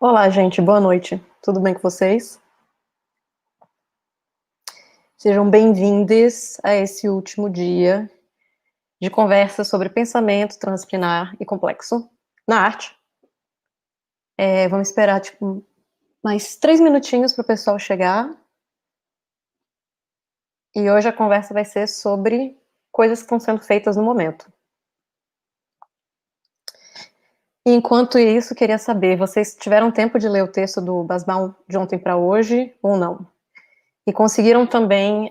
Olá, gente, boa noite. Tudo bem com vocês? Sejam bem-vindos a esse último dia de conversa sobre pensamento transdisciplinar e complexo na arte. Vamos esperar, mais 3 minutinhos para o pessoal chegar. E hoje a conversa vai ser sobre coisas que estão sendo feitas no momento. E enquanto isso, queria saber, vocês tiveram tempo de ler o texto do Basbaum de ontem para hoje ou não? E conseguiram também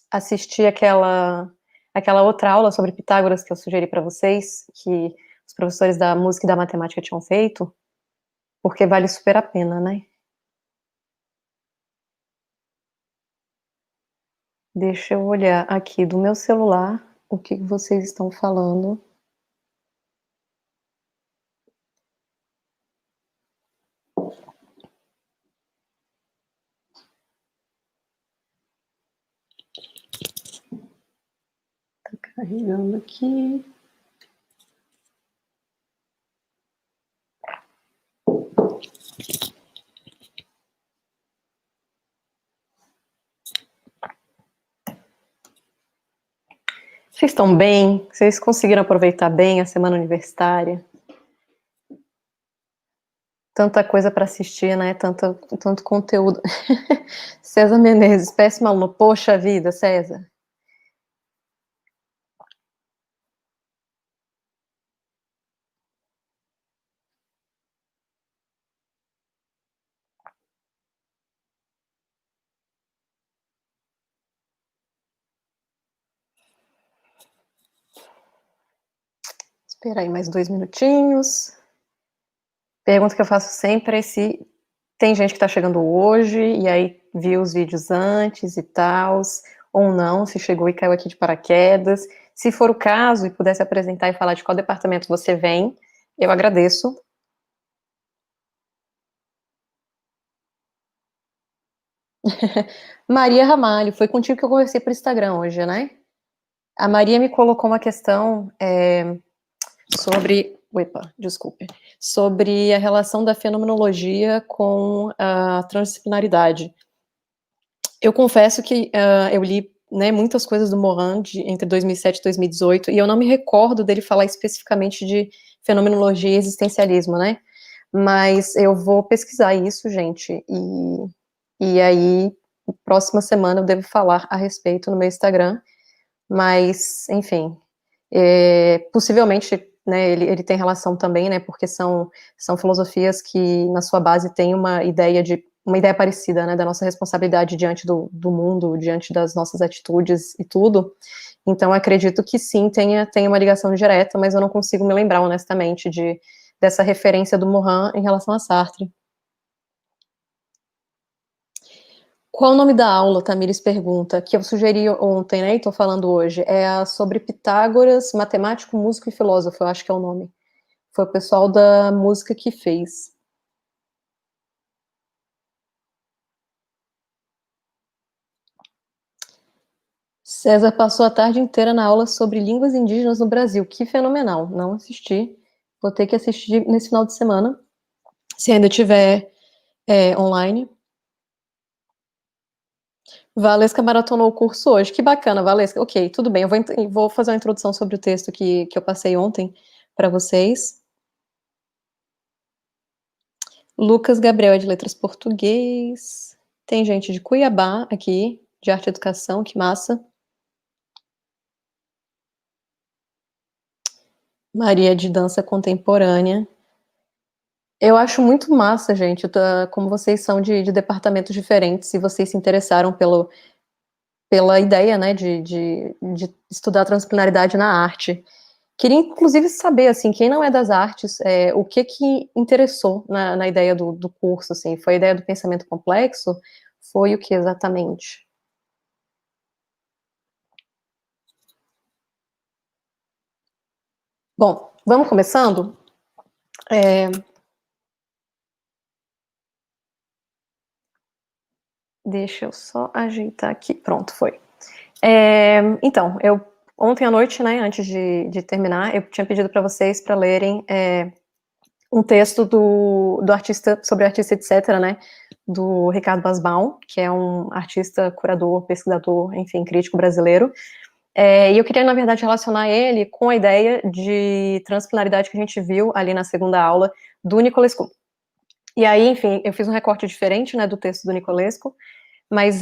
assistir aquela outra aula sobre Pitágoras que eu sugeri para vocês, que os professores da música e da matemática tinham feito, porque vale super a pena, né? Deixa eu olhar aqui do meu celular o que vocês estão falando. Tá carregando aqui. Vocês estão bem? Vocês conseguiram aproveitar bem a semana universitária? Tanta coisa para assistir, né? Tanto conteúdo. César Menezes, péssimo aluno. Poxa vida, César. Espera aí mais 2 minutinhos. Pergunta que eu faço sempre é se tem gente que está chegando hoje e aí viu os vídeos antes e tal, ou não, se chegou e caiu aqui de paraquedas. Se for o caso e pudesse apresentar e falar de qual departamento você vem, eu agradeço. Maria Ramalho, foi contigo que eu conversei por Instagram hoje, né? A Maria me colocou uma questão sobre. Opa, desculpe. Sobre a relação da fenomenologia com a transdisciplinaridade. Eu confesso que eu li, né, muitas coisas do Morin entre 2007 e 2018, e eu não me recordo dele falar especificamente de fenomenologia e existencialismo, né? Mas eu vou pesquisar isso, gente, e aí, próxima semana eu devo falar a respeito no meu Instagram, mas, enfim, possivelmente, né, ele tem relação também, né, porque são filosofias que, na sua base, têm uma ideia parecida, né, da nossa responsabilidade diante do mundo, diante das nossas atitudes e tudo. Então, acredito que sim, tenha uma ligação direta, mas eu não consigo me lembrar, honestamente, dessa referência do Morin em relação a Sartre. Qual o nome da aula, Tamires pergunta, que eu sugeri ontem, né, e tô falando hoje, é a sobre Pitágoras, matemático, músico e filósofo, eu acho que é o nome. Foi o pessoal da música que fez. César passou a tarde inteira na aula sobre línguas indígenas no Brasil. Que fenomenal. Não assisti. Vou ter que assistir nesse final de semana, se ainda tiver online. Valesca maratonou o curso hoje. Que bacana, Valesca. Ok, tudo bem. Eu vou fazer uma introdução sobre o texto que eu passei ontem para vocês. Lucas Gabriel é de Letras Português. Tem gente de Cuiabá aqui, de Arte e Educação, que massa. Maria de Dança Contemporânea. Eu acho muito massa, gente, como vocês são de departamentos diferentes e vocês se interessaram pela ideia, né, de estudar transdisciplinaridade na arte. Queria, inclusive, saber, assim, quem não é das artes, o que interessou na ideia do curso, assim, foi a ideia do pensamento complexo? Foi o que exatamente? Bom, vamos começando? É, deixa eu só ajeitar aqui. Pronto, foi. Então, ontem à noite, né, antes de terminar, eu tinha pedido para vocês para lerem um texto do artista, sobre o artista, etc., né, do Ricardo Basbaum, que é um artista, curador, pesquisador, enfim, crítico brasileiro. E eu queria, na verdade, relacionar ele com a ideia de transplanaridade que a gente viu ali na segunda aula do Nicolescu. E aí, enfim, eu fiz um recorte diferente, né, do texto do Nicolescu, mas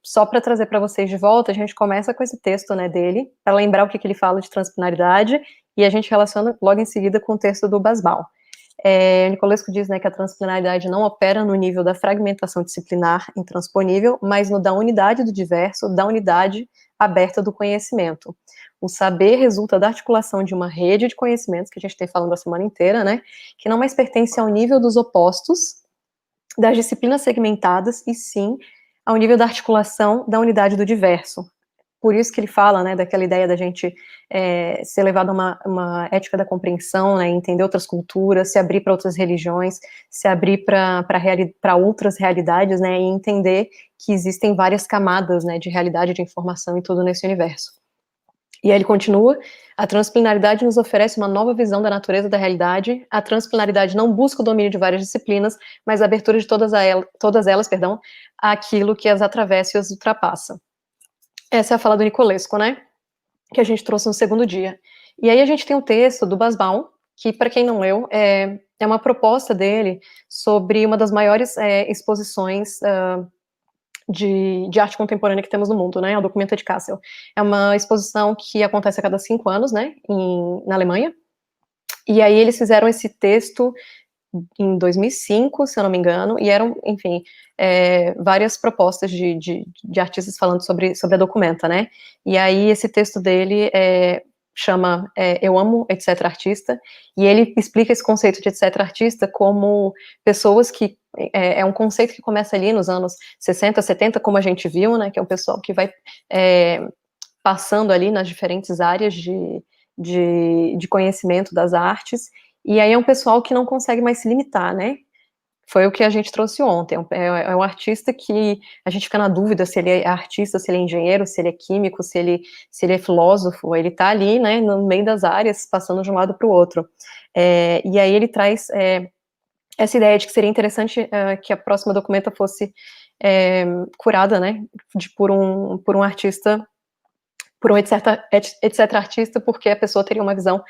só para trazer para vocês de volta, a gente começa com esse texto, né, dele, para lembrar o que ele fala de transplanaridade, e a gente relaciona logo em seguida com o texto do Basbaum. O Nicolescu diz, né, que a transplanaridade não opera no nível da fragmentação disciplinar intransponível, mas no da unidade do diverso, da unidade aberta do conhecimento. O saber resulta da articulação de uma rede de conhecimentos, que a gente tem falando a semana inteira, né, que não mais pertence ao nível dos opostos, das disciplinas segmentadas, e sim ao nível da articulação da unidade do diverso. Por isso que ele fala, né, daquela ideia da gente ser levado a uma ética da compreensão, né, entender outras culturas, se abrir para outras religiões, se abrir para outras realidades, né, e entender que existem várias camadas, né, de realidade, de informação e tudo nesse universo. E aí ele continua: a transplanaridade nos oferece uma nova visão da natureza da realidade. A transplanaridade não busca o domínio de várias disciplinas, mas a abertura de todas elas, àquilo que as atravessa e as ultrapassa. Essa é a fala do Nicolescu, né, que a gente trouxe no segundo dia. E aí a gente tem um texto do Basbaum, que, para quem não leu, é uma proposta dele sobre uma das maiores exposições de arte contemporânea que temos no mundo, né, o Documenta de Kassel. É uma exposição que acontece a cada 5 anos, né, na Alemanha, e aí eles fizeram esse texto em 2005, se eu não me engano, e eram, enfim, várias propostas de artistas falando sobre a Documenta, né, e aí esse texto dele chama Eu Amo, etc. Artista, e ele explica esse conceito de etc. Artista como pessoas que, é um conceito que começa ali nos anos 60, 70, como a gente viu, né, que é um pessoal que vai passando ali nas diferentes áreas de conhecimento das artes, e aí é um pessoal que não consegue mais se limitar, né? Foi o que a gente trouxe ontem. É um artista que a gente fica na dúvida se ele é artista, se ele é engenheiro, se ele é químico, se ele é filósofo. Ele está ali, né, no meio das áreas, passando de um lado para o outro. E aí ele traz essa ideia de que seria interessante que a próxima Documenta fosse curada, né, por um artista, por um etc. artista, porque a pessoa teria uma visão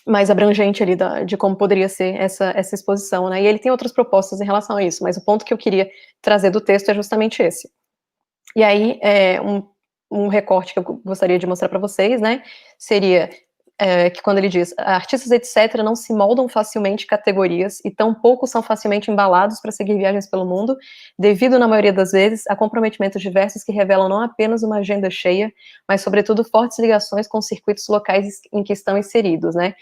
mais abrangente ali de como poderia ser essa exposição, né, e ele tem outras propostas em relação a isso, mas o ponto que eu queria trazer do texto é justamente esse. E aí, um recorte que eu gostaria de mostrar para vocês, né, seria que quando ele diz, artistas, etc., não se moldam facilmente categorias e tampouco são facilmente embalados para seguir viagens pelo mundo, devido, na maioria das vezes, a comprometimentos diversos que revelam não apenas uma agenda cheia, mas, sobretudo, fortes ligações com os circuitos locais em que estão inseridos, né.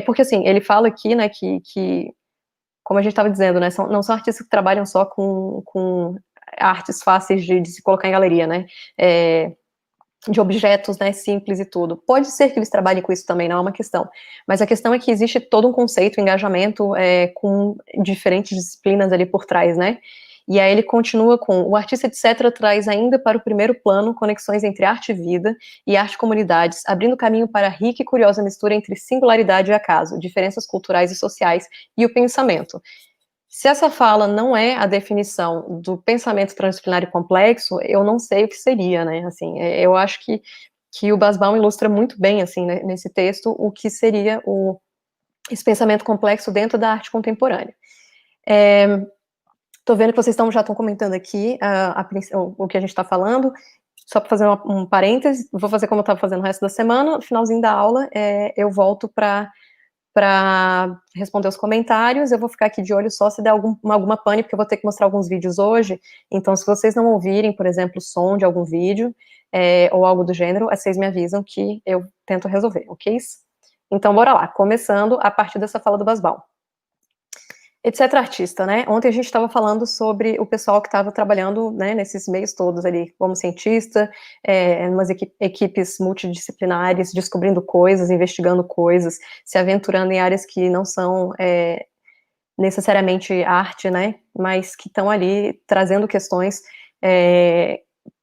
Porque, assim, ele fala aqui, né, que como a gente estava dizendo, né, não são artistas que trabalham só com artes fáceis de se colocar em galeria, né, de objetos, né, simples e tudo. Pode ser que eles trabalhem com isso também, não é uma questão, mas a questão é que existe todo um conceito, engajamento com diferentes disciplinas ali por trás, né, e aí ele continua com, o artista, etc., traz ainda para o primeiro plano conexões entre arte e vida e arte e comunidades, abrindo caminho para a rica e curiosa mistura entre singularidade e acaso, diferenças culturais e sociais e o pensamento. Se essa fala não é a definição do pensamento transdisciplinar e complexo, eu não sei o que seria, né, assim, eu acho que o Basbaum ilustra muito bem, assim, né, nesse texto, o que seria esse pensamento complexo dentro da arte contemporânea. Tô vendo que vocês já estão comentando aqui o que a gente está falando, só para fazer um parêntese, vou fazer como eu estava fazendo o resto da semana, no finalzinho da aula, eu volto para responder os comentários. Eu vou ficar aqui de olho só se der alguma pane, porque eu vou ter que mostrar alguns vídeos hoje, então se vocês não ouvirem, por exemplo, o som de algum vídeo, ou algo do gênero, vocês me avisam que eu tento resolver, ok? Então, bora lá, começando a partir dessa fala do Basbaum. Etc. Artista, né? Ontem a gente estava falando sobre o pessoal que estava trabalhando, né, nesses meios todos ali, como cientista, umas equipes multidisciplinares, descobrindo coisas, investigando coisas, se aventurando em áreas que não são necessariamente arte, né, mas que estão ali trazendo questões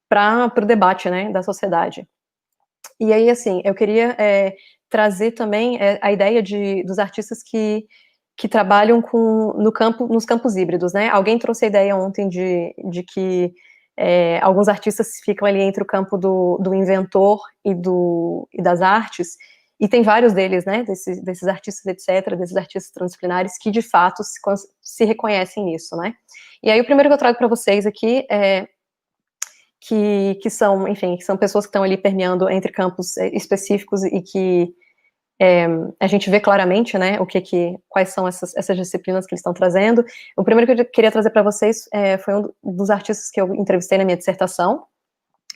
para o debate, né, da sociedade. E aí, assim, eu queria trazer também a ideia dos artistas que trabalham nos campos híbridos, né? Alguém trouxe a ideia ontem de que alguns artistas ficam ali entre o campo do inventor e das artes, e tem vários deles, né, desses artistas, etc., desses artistas transdisciplinares, que de fato se reconhecem nisso, né? E aí o primeiro que eu trago para vocês aqui que são, enfim, que são pessoas que estão ali permeando entre campos específicos e que a gente vê claramente, né, quais são essas disciplinas que eles estão trazendo. O primeiro que eu queria trazer para vocês foi um dos artistas que eu entrevistei na minha dissertação,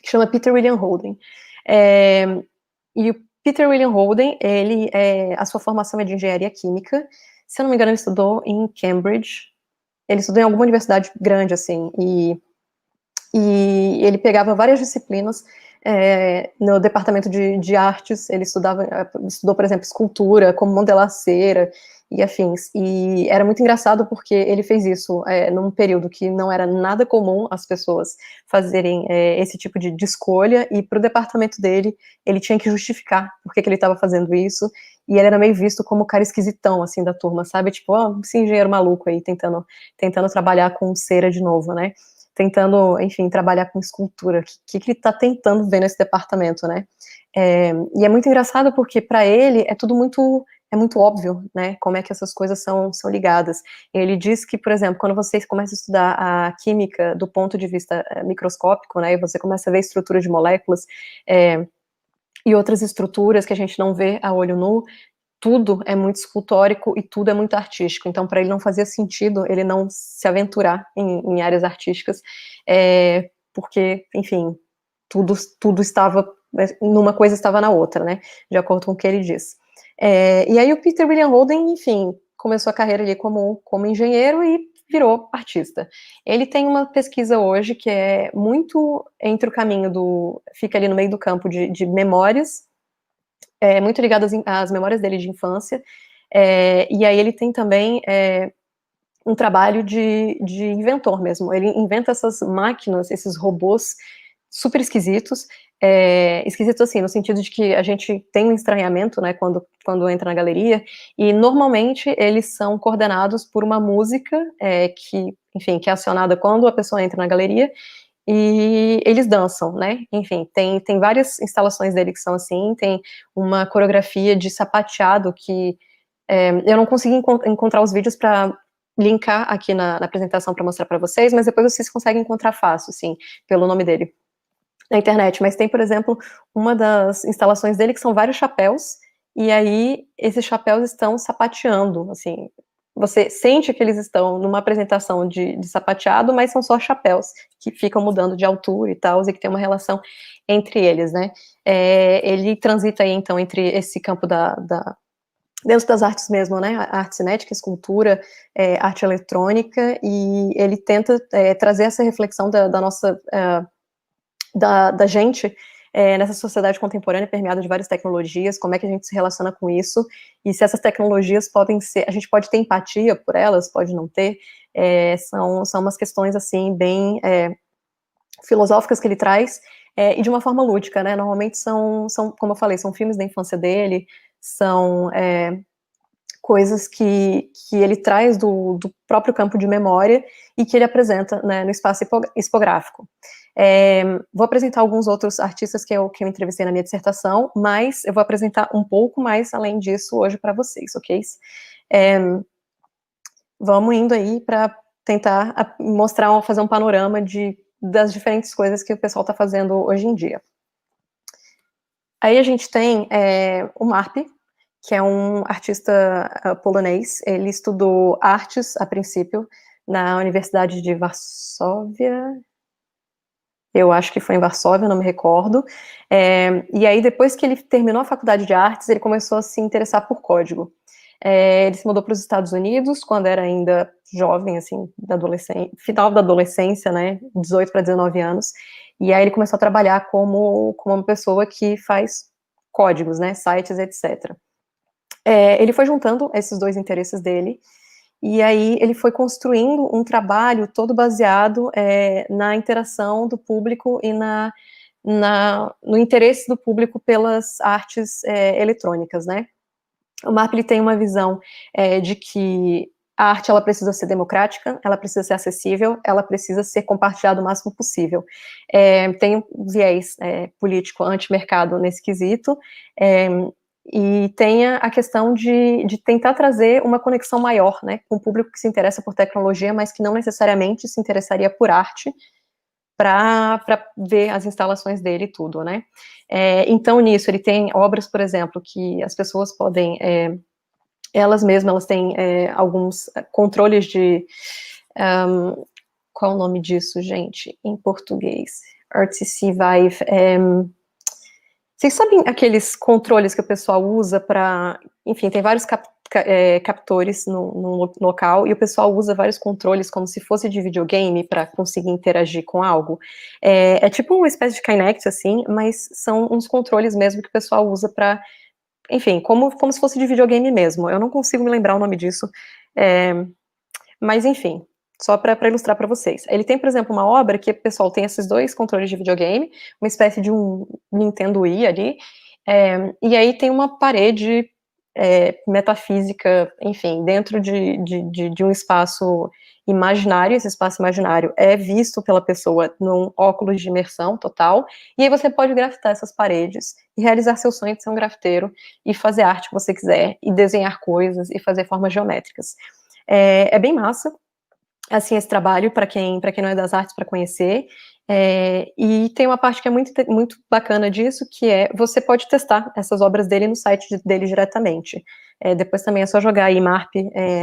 que chama Peter William Holden. E o Peter William Holden, a sua formação é de engenharia química. Se eu não me engano, ele estudou em Cambridge. Ele estudou em alguma universidade grande, assim, e ele pegava várias disciplinas no departamento de artes. Ele estudou, por exemplo, escultura, como modelar cera e afins, e era muito engraçado porque ele fez isso num período que não era nada comum as pessoas fazerem esse tipo de escolha, e para o departamento dele, ele tinha que justificar por que ele estava fazendo isso, e ele era meio visto como o cara esquisitão, assim, da turma, sabe, tipo, esse engenheiro maluco aí, tentando trabalhar com cera de novo, né, tentando, enfim, trabalhar com escultura, o que ele está tentando ver nesse departamento, né? E é muito engraçado porque para ele é tudo muito óbvio, né? Como é que essas coisas são ligadas. Ele diz que, por exemplo, quando você começa a estudar a química do ponto de vista microscópico, né? E você começa a ver a estrutura de moléculas e outras estruturas que a gente não vê a olho nu, tudo é muito escultórico e tudo é muito artístico. Então, para ele não fazia sentido ele não se aventurar em áreas artísticas, porque, enfim, tudo estava, numa coisa estava na outra, né, de acordo com o que ele diz. E aí o Peter William Holden, enfim, começou a carreira ali como engenheiro e virou artista. Ele tem uma pesquisa hoje que é muito entre o caminho fica ali no meio do campo de memórias, muito ligado às memórias dele de infância, e aí ele tem também um trabalho de inventor mesmo. Ele inventa essas máquinas, esses robôs super esquisitos, esquisitos assim, no sentido de que a gente tem um estranhamento, né, quando entra na galeria, e normalmente eles são coordenados por uma música que, enfim, que é acionada quando a pessoa entra na galeria, e eles dançam, né, enfim, tem várias instalações dele que são assim, tem uma coreografia de sapateado que eu não consegui encontrar os vídeos para linkar aqui na apresentação para mostrar para vocês, mas depois vocês conseguem encontrar fácil, sim, pelo nome dele na internet. Mas tem, por exemplo, uma das instalações dele que são vários chapéus, e aí esses chapéus estão sapateando, assim, você sente que eles estão numa apresentação de sapateado, mas são só chapéus que ficam mudando de altura e tal, e que tem uma relação entre eles, né? Ele transita aí, então, entre esse campo dentro das artes mesmo, né, arte cinética, escultura, arte eletrônica, e ele tenta trazer essa reflexão da nossa, da gente, nessa sociedade contemporânea permeada de várias tecnologias, como é que a gente se relaciona com isso, e se essas tecnologias podem ser, a gente pode ter empatia por elas, pode não ter, são umas questões, assim, bem filosóficas que ele traz, e de uma forma lúdica, né, normalmente são, como eu falei, são filmes da infância dele, são coisas que ele traz do próprio campo de memória e que ele apresenta, né, no espaço expográfico. Vou apresentar alguns outros artistas que eu entrevistei na minha dissertação, mas eu vou apresentar um pouco mais além disso hoje para vocês, ok? Vamos indo aí para tentar fazer um panorama das diferentes coisas que o pessoal está fazendo hoje em dia. Aí a gente tem o Marp, que é um artista polonês. Ele estudou artes, a princípio, na Universidade de Varsóvia. Eu acho que foi em Varsóvia, não me recordo. E aí, depois que ele terminou a faculdade de artes, ele começou a se interessar por código. Ele se mudou para os Estados Unidos, quando era ainda jovem, assim, final da adolescência, né, 18 para 19 anos, e aí ele começou a trabalhar como uma pessoa que faz códigos, né, sites, etc. Ele foi juntando esses dois interesses dele, e aí ele foi construindo um trabalho todo baseado na interação do público e no interesse do público pelas artes eletrônicas, né? O MARP ele tem uma visão de que a arte ela precisa ser democrática, ela precisa ser acessível, ela precisa ser compartilhada o máximo possível. Tem um viés político anti-mercado nesse quesito, e tem a questão de tentar trazer uma conexão maior, né, com o público que se interessa por tecnologia, mas que não necessariamente se interessaria por arte, para ver as instalações dele e tudo, né. Então, nisso, ele tem obras, por exemplo, que as pessoas podem, elas mesmas, elas têm alguns controles de, qual é o nome disso, gente, em português? RTC Vive, vocês sabem aqueles controles que o pessoal usa para, enfim, tem vários captores no local, e o pessoal usa vários controles como se fosse de videogame para conseguir interagir com algo. É tipo uma espécie de Kinect, assim, mas são uns controles mesmo que o pessoal usa para, enfim, como se fosse de videogame mesmo. Eu não consigo me lembrar o nome disso, mas enfim, só para ilustrar para vocês. Ele tem, por exemplo, uma obra que o pessoal tem esses dois controles de videogame, uma espécie de um Nintendo Wii ali, e aí tem uma parede metafísica, enfim, dentro de um espaço imaginário. Esse espaço imaginário é visto pela pessoa num óculos de imersão total, e aí você pode grafitar essas paredes e realizar seu sonho de ser um grafiteiro e fazer a arte que você quiser, e desenhar coisas e fazer formas geométricas. É bem massa, assim, esse trabalho, para quem não é das artes, para conhecer, e tem uma parte que é muito bacana disso, que é, você pode testar essas obras dele no site dele diretamente. Depois também é só jogar aí MARP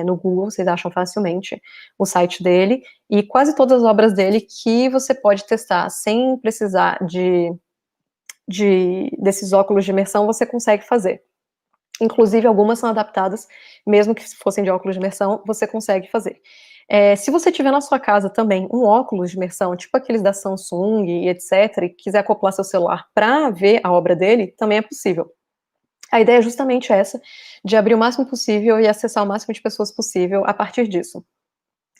no Google, vocês acham facilmente o site dele, e quase todas as obras dele que você pode testar sem precisar desses óculos de imersão, você consegue fazer. Inclusive, algumas são adaptadas, mesmo que fossem de óculos de imersão, você consegue fazer. Se você tiver na sua casa também um óculos de imersão, tipo aqueles da Samsung e etc., e quiser acoplar seu celular para ver a obra dele, também é possível. A ideia é justamente essa, de abrir o máximo possível e acessar o máximo de pessoas possível a partir disso.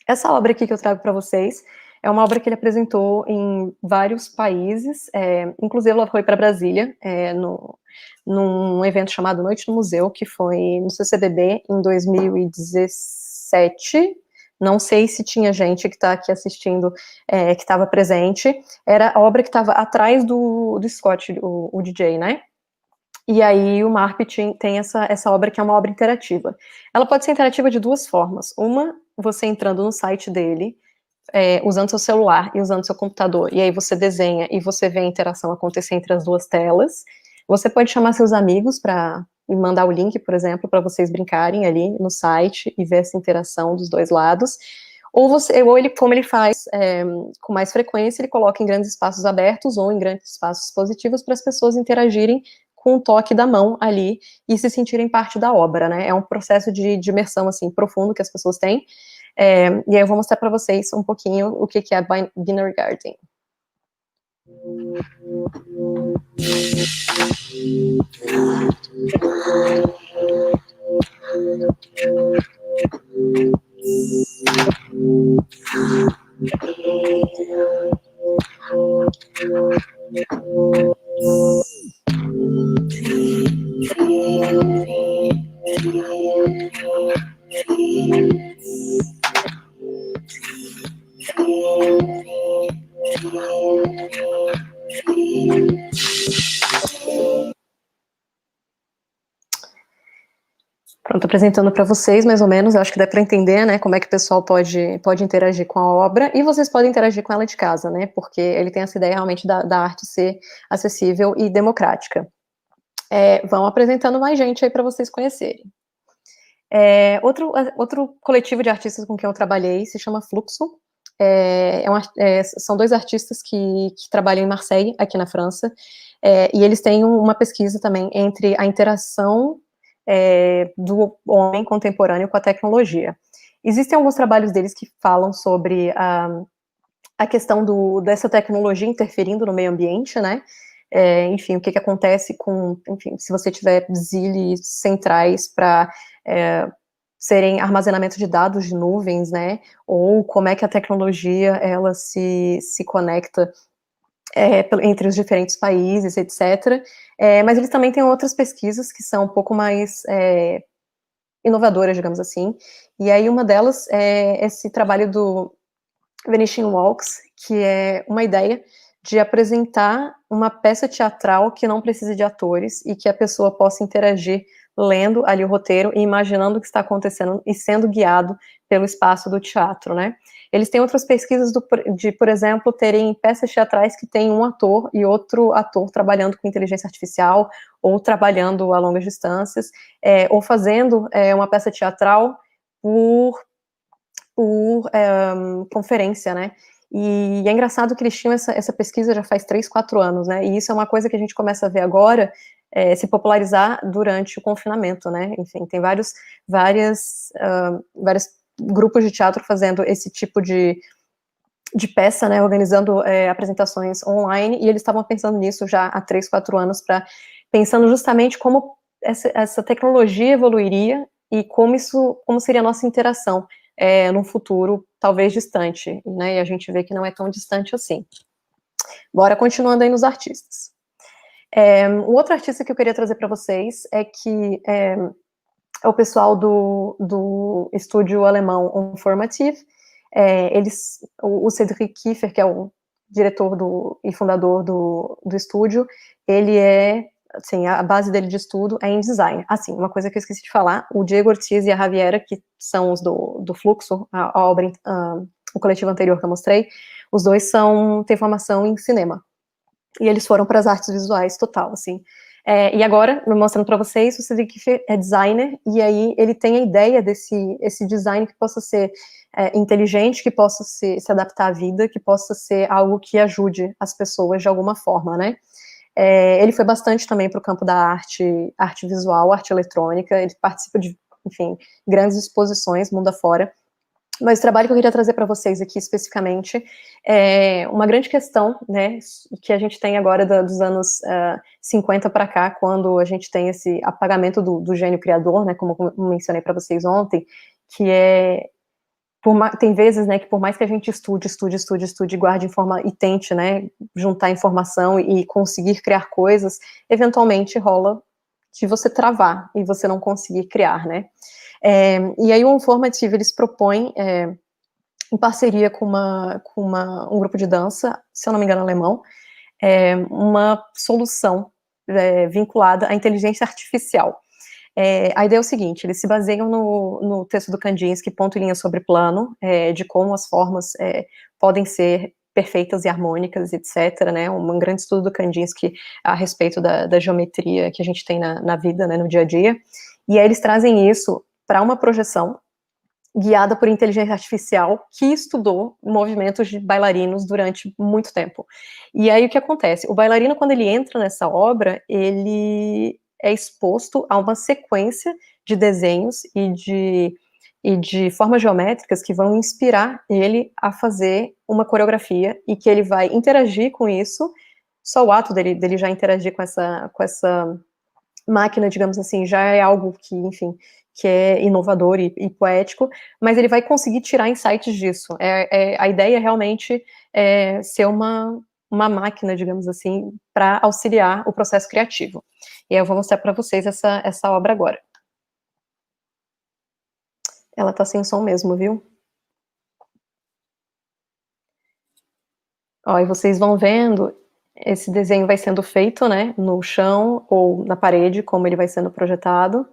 Essa obra aqui que eu trago para vocês é uma obra que ele apresentou em vários países, inclusive ela foi para Brasília, num evento chamado Noite no Museu, que foi no CCBB em 2017. Não sei se tinha gente que está aqui assistindo, que estava presente. Era a obra que estava atrás do Scott, o DJ, né? E aí o MARP tem essa obra que é uma obra interativa. Ela pode ser interativa de duas formas. Uma, você entrando no site dele, usando seu celular e usando seu computador, e aí você desenha e você vê a interação acontecer entre as duas telas. Você pode chamar seus amigos para mandar o link, por exemplo, para vocês brincarem ali no site e ver essa interação dos dois lados. Ou ele, como ele faz com mais frequência, ele coloca em grandes espaços abertos ou em grandes espaços positivos para as pessoas interagirem com o toque da mão ali e se sentirem parte da obra, né? É um processo de imersão, assim, profundo que as pessoas têm. E aí eu vou mostrar para vocês um pouquinho o que é Binary Garden. Pronto, apresentando para vocês, mais ou menos, eu acho que dá para entender, né, como é que o pessoal pode interagir com a obra, e vocês podem interagir com ela de casa, né, porque ele tem essa ideia realmente da arte ser acessível e democrática. Vão apresentando mais gente aí para vocês conhecerem. Outro coletivo de artistas com quem eu trabalhei se chama Fluxo. São dois artistas que trabalham em Marseille, aqui na França, e eles têm uma pesquisa também entre a interação do homem contemporâneo com a tecnologia. Existem alguns trabalhos deles que falam sobre a questão dessa tecnologia interferindo no meio ambiente, né? Enfim, o que acontece enfim, se você tiver zilhões centrais para serem armazenamento de dados de nuvens, né? Ou como é que a tecnologia ela se conecta entre os diferentes países, etc. Mas eles também têm outras pesquisas que são um pouco mais inovadoras, digamos assim, e aí uma delas é esse trabalho do Venetian Walks, que é uma ideia de apresentar uma peça teatral que não precise de atores e que a pessoa possa interagir lendo ali o roteiro e imaginando o que está acontecendo e sendo guiado pelo espaço do teatro, né? Eles têm outras pesquisas de, por exemplo, terem peças teatrais que tem um ator e outro ator trabalhando com inteligência artificial ou trabalhando a longas distâncias, ou fazendo uma peça teatral por conferência, né? E é engraçado que eles tinham essa pesquisa já faz 3, 4 anos, né? E isso é uma coisa que a gente começa a ver agora se popularizar durante o confinamento, né? Enfim, tem vários grupos de teatro fazendo esse tipo de peça, né? Organizando apresentações online, e eles estavam pensando nisso já há 3, 4 anos, pensando justamente como essa tecnologia evoluiria e como seria a nossa interação num futuro talvez distante, né? E a gente vê que não é tão distante assim. Bora continuando aí nos artistas. Um outro artista que eu queria trazer para vocês é o pessoal do estúdio alemão Unformative. O Cedric Kiefer, que é o diretor e fundador do estúdio, ele assim, a base dele de estudo é em design. Assim, uma coisa que eu esqueci de falar, o Diego Ortiz e a Javiera, que são os do Fluxo, a obra, o coletivo anterior que eu mostrei, os dois têm formação em cinema. E eles foram para as artes visuais total, assim. E agora, mostrando para vocês, o Cedric é designer, e aí ele tem a ideia esse design que possa ser inteligente, que possa se adaptar à vida, que possa ser algo que ajude as pessoas de alguma forma, né? Ele foi bastante também para o campo da arte visual, arte eletrônica, ele participa de, enfim, grandes exposições mundo afora. Mas o trabalho que eu queria trazer para vocês aqui especificamente é uma grande questão, né, que a gente tem agora dos anos 50 para cá, quando a gente tem esse apagamento do gênio criador, né, como eu mencionei para vocês ontem, que tem vezes, né, que por mais que a gente estude, guarde e tente, né, juntar informação e conseguir criar coisas, eventualmente rola de você travar e você não conseguir criar, né. E aí o Unformative, eles propõem, em parceria com um grupo de dança, se eu não me engano alemão, uma solução vinculada à inteligência artificial. A ideia é o seguinte, eles se baseiam no texto do Kandinsky, ponto e linha sobre plano, de como as formas podem ser perfeitas e harmônicas, etc., né, um grande estudo do Kandinsky a respeito da geometria que a gente tem na vida, né, no dia a dia, e aí eles trazem isso para uma projeção guiada por inteligência artificial que estudou movimentos de bailarinos durante muito tempo. E aí o que acontece? O bailarino, quando ele entra nessa obra, ele é exposto a uma sequência de desenhos e de formas geométricas que vão inspirar ele a fazer uma coreografia e que ele vai interagir com isso. Só o ato dele já interagir com essa máquina, digamos assim, já é algo que, enfim, que é inovador e poético, mas ele vai conseguir tirar insights disso. A ideia realmente é ser uma máquina, digamos assim, para auxiliar o processo criativo. E aí eu vou mostrar para vocês essa obra agora. Ela tá sem som mesmo, viu? Ó, e vocês vão vendo, esse desenho vai sendo feito, né, no chão ou na parede, como ele vai sendo projetado.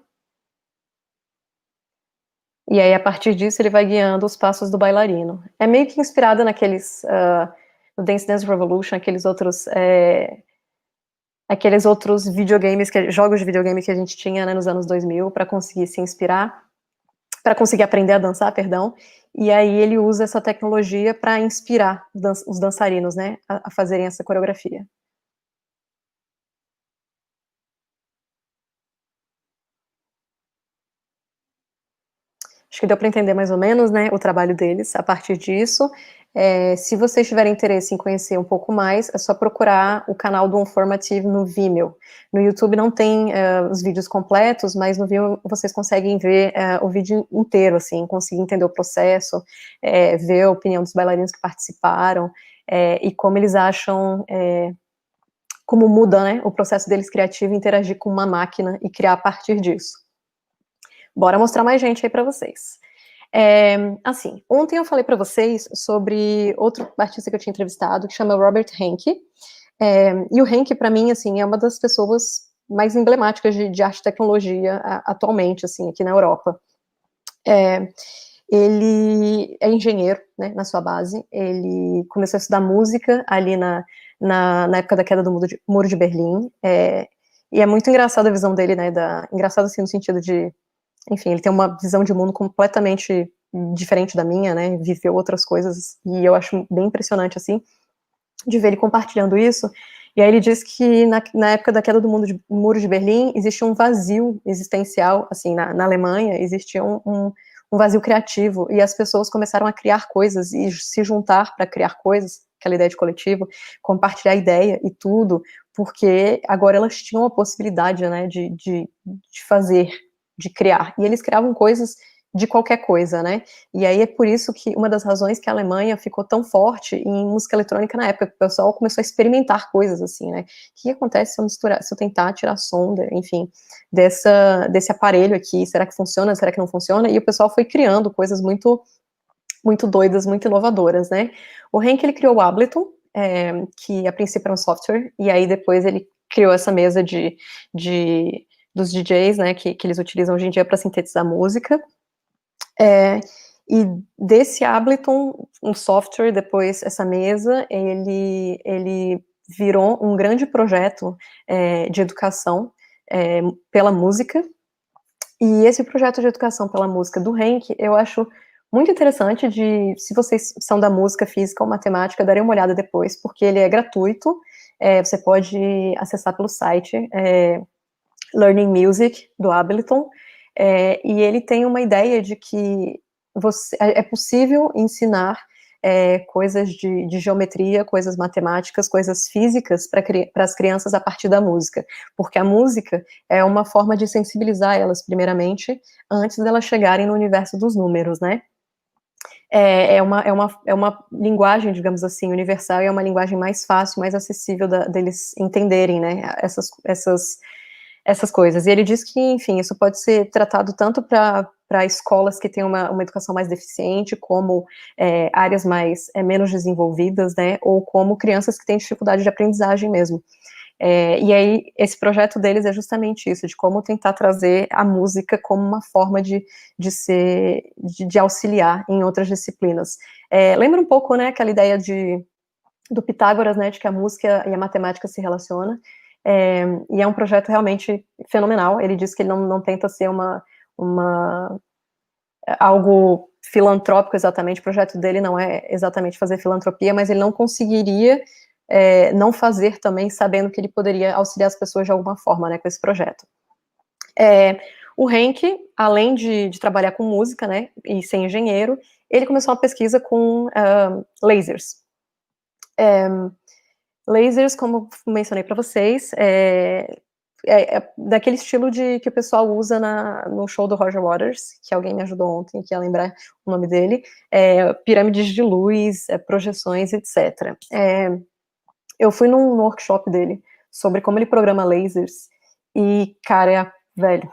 E aí, a partir disso, ele vai guiando os passos do bailarino. É meio que inspirada no Dance Dance Revolution, aqueles outros videogames, jogos de videogame que a gente tinha, né, nos anos 2000, para conseguir se inspirar, para conseguir aprender a dançar, perdão. E aí ele usa essa tecnologia para inspirar os dançarinos, né, a fazerem essa coreografia. Acho que deu para entender mais ou menos, né, o trabalho deles a partir disso. Se vocês tiverem interesse em conhecer um pouco mais, é só procurar o canal do Unformative no Vimeo. No YouTube não tem os vídeos completos, mas no Vimeo vocês conseguem ver o vídeo inteiro, assim, conseguir entender o processo, ver a opinião dos bailarinos que participaram. e como eles acham, como muda, né, o processo deles criativo interagir com uma máquina e criar a partir disso. Bora mostrar mais gente aí para vocês. Assim, ontem eu falei para vocês sobre outro artista que eu tinha entrevistado, que chama Robert Henke, e o Henke, para mim, assim, é uma das pessoas mais emblemáticas de arte e tecnologia atualmente, assim, aqui na Europa. Ele é engenheiro, né, na sua base, ele começou a estudar música ali na época da queda do Muro de Berlim, e é muito engraçada a visão dele, né, engraçado assim no sentido de, enfim, ele tem uma visão de mundo completamente diferente da minha, né, viveu outras coisas, e eu acho bem impressionante, assim, de ver ele compartilhando isso. E aí ele diz que na época da queda do Muro de Berlim, existia um vazio existencial, assim, na Alemanha, existia um vazio criativo, e as pessoas começaram a criar coisas, e se juntar para criar coisas, aquela ideia de coletivo, compartilhar ideia e tudo, porque agora elas tinham a possibilidade, né, de fazer, de criar, e eles criavam coisas de qualquer coisa, né, e aí é por isso que uma das razões que a Alemanha ficou tão forte em música eletrônica na época, que o pessoal começou a experimentar coisas assim, né, o que acontece se eu tentar tirar som, enfim, desse aparelho aqui, será que funciona, será que não funciona, e o pessoal foi criando coisas muito, muito doidas, muito inovadoras, né. O Henke, ele criou o Ableton, que a princípio era um software, e aí depois ele criou essa mesa dos DJs, né, que eles utilizam hoje em dia para sintetizar música, e desse Ableton, um software, depois essa mesa, ele virou um grande projeto de educação pela música, e esse projeto de educação pela música do Henke, eu acho muito interessante se vocês são da música, física ou matemática, darem uma olhada depois, porque ele é gratuito, você pode acessar pelo site, Learning Music, do Ableton, e ele tem uma ideia de que é possível ensinar coisas de geometria, coisas matemáticas, coisas físicas para as crianças a partir da música, porque a música é uma forma de sensibilizar elas, primeiramente, antes delas chegarem no universo dos números, né? É uma linguagem, digamos assim, universal, e é uma linguagem mais fácil, mais acessível deles entenderem, né, essas coisas. E ele diz que, enfim, isso pode ser tratado tanto para escolas que têm uma educação mais deficiente, como áreas menos desenvolvidas, né, ou como crianças que têm dificuldade de aprendizagem mesmo. E aí, esse projeto deles é justamente isso, de como tentar trazer a música como uma forma de auxiliar em outras disciplinas. Lembra um pouco, né, aquela ideia do Pitágoras, né, de que a música e a matemática se relacionam, e é um projeto realmente fenomenal. Ele diz que ele não tenta ser algo filantrópico exatamente, o projeto dele não é exatamente fazer filantropia, mas ele não conseguiria não fazer também, sabendo que ele poderia auxiliar as pessoas de alguma forma, né, com esse projeto. O Henke, além de trabalhar com música, né, e ser engenheiro, ele começou uma pesquisa com lasers. Lasers, como mencionei para vocês, daquele estilo que o pessoal usa no show do Roger Waters, que alguém me ajudou ontem aqui a lembrar o nome dele, pirâmides de luz, projeções, etc. Eu fui num workshop dele sobre como ele programa lasers, e, cara, velho,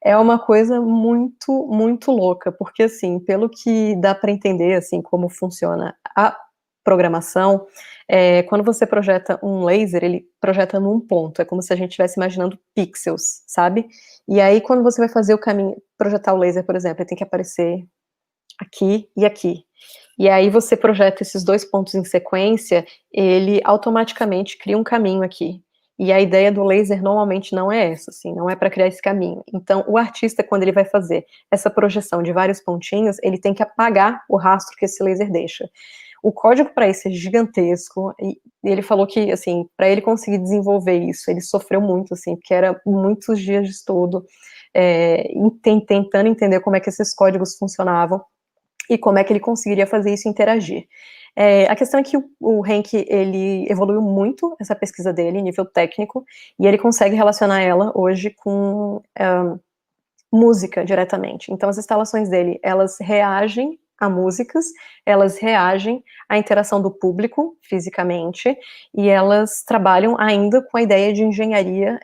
é uma coisa muito, muito louca, porque, assim, pelo que dá para entender, assim, como funciona a programação, quando você projeta um laser, ele projeta num ponto, é como se a gente estivesse imaginando pixels, sabe? E aí, quando você vai fazer o caminho, projetar o laser, por exemplo, ele tem que aparecer aqui e aqui. E aí você projeta esses dois pontos em sequência, ele automaticamente cria um caminho aqui. E a ideia do laser normalmente não é essa, assim, não é para criar esse caminho. Então, o artista, quando ele vai fazer essa projeção de vários pontinhos, ele tem que apagar o rastro que esse laser deixa. O código para isso é gigantesco, e ele falou que, assim, para ele conseguir desenvolver isso, ele sofreu muito, assim, porque era muitos dias de estudo, tentando entender como é que esses códigos funcionavam, e como é que ele conseguiria fazer isso interagir. A questão é que o Henke, ele evoluiu muito essa pesquisa dele, em nível técnico, e ele consegue relacionar ela hoje com música diretamente. Então, as instalações dele, elas reagem a músicas, elas reagem à interação do público, fisicamente, e elas trabalham ainda com a ideia de engenharia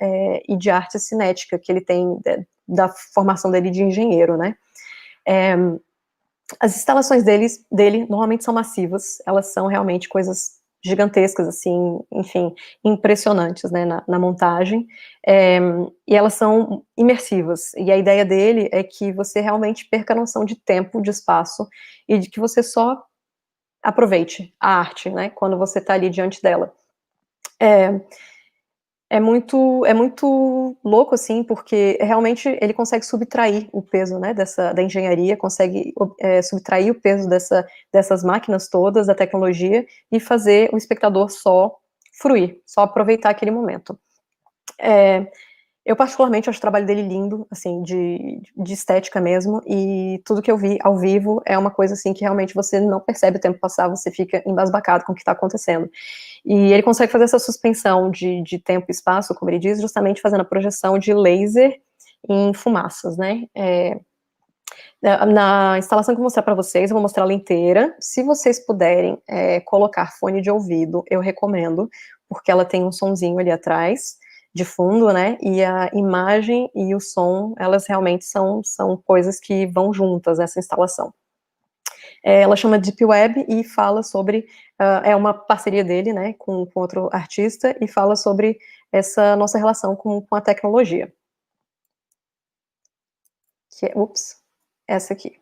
e de arte cinética, que ele tem da formação dele de engenheiro, né? As instalações dele normalmente são massivas, elas são realmente coisas gigantescas, assim, enfim, impressionantes, né, na montagem, e elas são imersivas, e a ideia dele é que você realmente perca a noção de tempo, de espaço, e de que você só aproveite a arte, né, quando você está ali diante dela. É muito louco, assim, porque realmente ele consegue subtrair o peso, né, da engenharia, consegue subtrair o peso dessas máquinas todas, da tecnologia, e fazer o espectador só fruir, só aproveitar aquele momento. Eu particularmente acho o trabalho dele lindo, assim, de estética mesmo, e tudo que eu vi ao vivo é uma coisa, assim, que realmente você não percebe o tempo passar, você fica embasbacado com o que está acontecendo. E ele consegue fazer essa suspensão de tempo e espaço, como ele diz, justamente fazendo a projeção de laser em fumaças, né? Na instalação que eu vou mostrar para vocês, eu vou mostrar ela inteira. Se vocês puderem colocar fone de ouvido, eu recomendo, porque ela tem um sonzinho ali atrás, de fundo, né? E a imagem e o som, elas realmente são coisas que vão juntas nessa instalação. Ela chama Deep Web e fala sobre, é uma parceria dele, né, com outro artista, e fala sobre essa nossa relação com a tecnologia. Que é, essa aqui.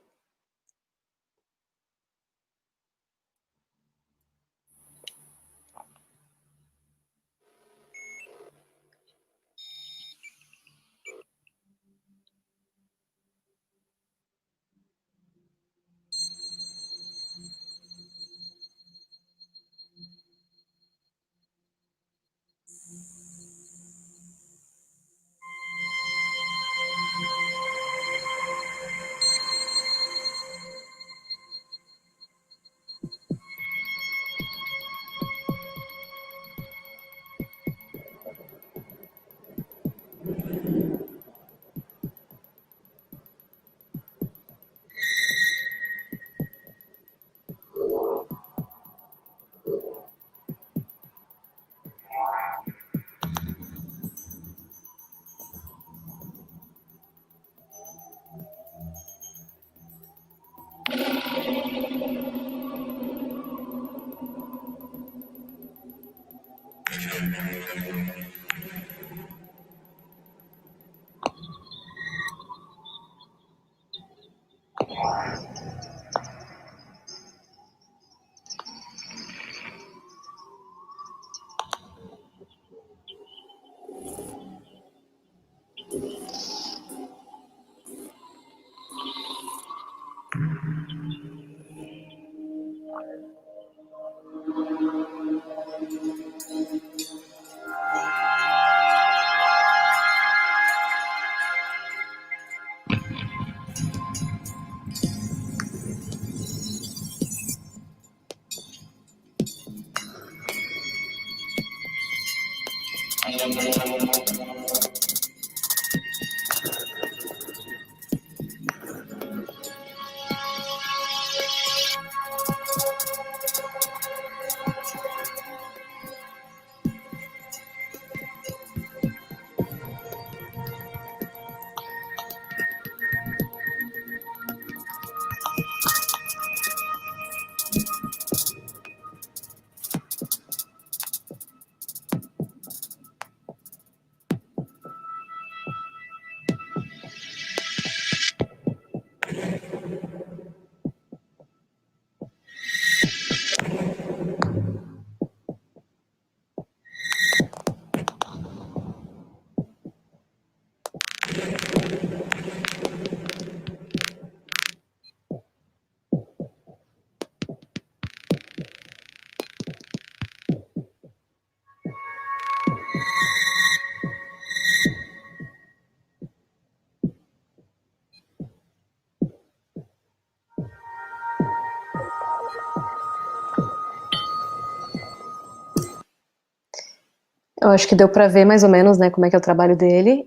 Eu acho que deu para ver mais ou menos, né, como é que é o trabalho dele.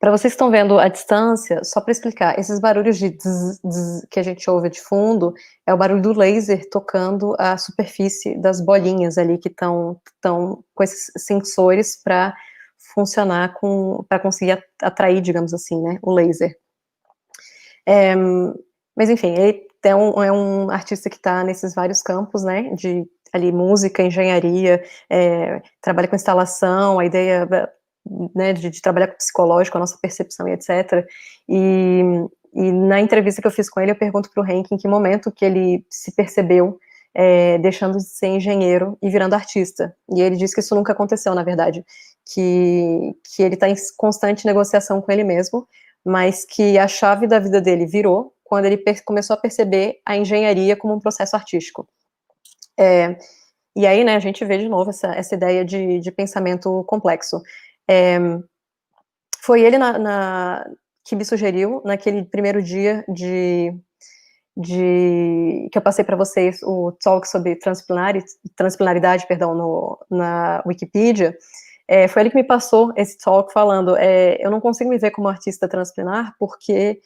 Para vocês que estão vendo à distância, só para explicar, esses barulhos de zzz, zzz, que a gente ouve de fundo, é o barulho do laser tocando a superfície das bolinhas ali que estão com esses sensores para funcionar para conseguir atrair, digamos assim, né, o laser. Mas enfim, ele é um artista que está nesses vários campos, né, de ali música, engenharia, trabalha com instalação, a ideia, né, de trabalhar com o psicológico, a nossa percepção e etc. E na entrevista que eu fiz com ele, eu pergunto para o Henk em que momento que ele se percebeu deixando de ser engenheiro e virando artista. E ele disse que isso nunca aconteceu, na verdade, que ele está em constante negociação com ele mesmo, mas que a chave da vida dele virou quando ele começou a perceber a engenharia como um processo artístico. E aí, né, a gente vê de novo essa ideia de pensamento complexo. Foi ele que me sugeriu, naquele primeiro dia que eu passei para vocês o talk sobre transplanaridade, na Wikipedia. Foi ele que me passou esse talk falando, eu não consigo me ver como artista transplanar porque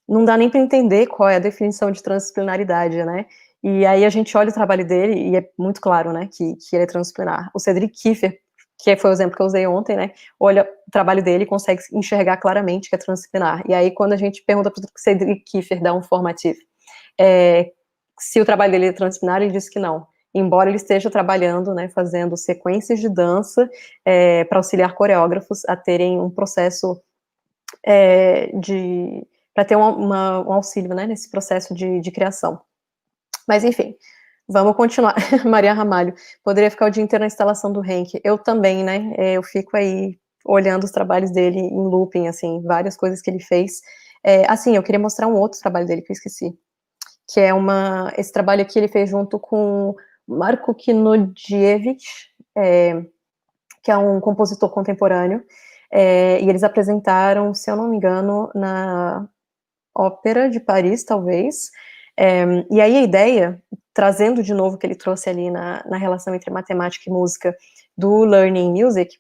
não dá nem para entender qual é a definição de transplanaridade, né? E aí a gente olha o trabalho dele e é muito claro, né, que ele é transplanar. O Cedric Kiefer, que foi o exemplo que eu usei ontem, né, olha o trabalho dele e consegue enxergar claramente que é transplanar. E aí quando a gente pergunta para o Cedric Kiefer da Unformative se o trabalho dele é transplanar, ele diz que não. Embora ele esteja trabalhando, né, fazendo sequências de dança para auxiliar coreógrafos a terem um processo para ter um auxílio, né, nesse processo de criação. Mas, enfim, vamos continuar. Maria Ramalho, poderia ficar o dia inteiro na instalação do Henk. Eu também, né, eu fico aí olhando os trabalhos dele em looping, assim, várias coisas que ele fez. Assim, eu queria mostrar um outro trabalho dele que eu esqueci, que é esse trabalho aqui ele fez junto com Marko Kinodzievic, que é um compositor contemporâneo, e eles apresentaram, se eu não me engano, na Ópera de Paris, talvez. E aí a ideia, trazendo de novo o que ele trouxe ali na relação entre matemática e música do Learning Music,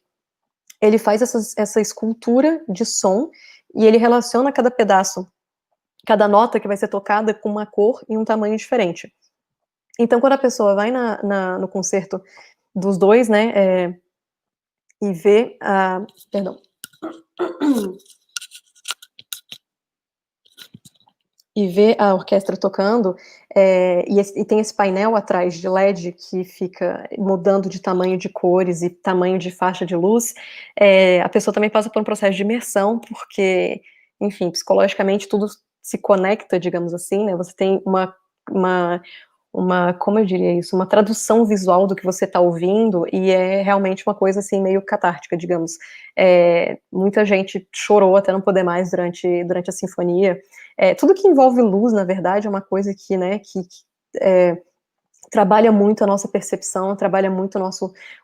ele faz essa escultura de som e ele relaciona cada pedaço, cada nota que vai ser tocada com uma cor e um tamanho diferente. Então, quando a pessoa vai no concerto dos dois, né, e vê perdão. E vê a orquestra tocando, e tem esse painel atrás de LED que fica mudando de tamanho de cores e tamanho de faixa de luz, a pessoa também passa por um processo de imersão, porque, enfim, psicologicamente tudo se conecta, digamos assim, né, você tem como eu diria isso, uma tradução visual do que você está ouvindo, e é realmente uma coisa, assim, meio catártica, digamos. Muita gente chorou até não poder mais durante a sinfonia. Tudo que envolve luz, na verdade, é uma coisa que, né, que trabalha muito a nossa percepção, trabalha muito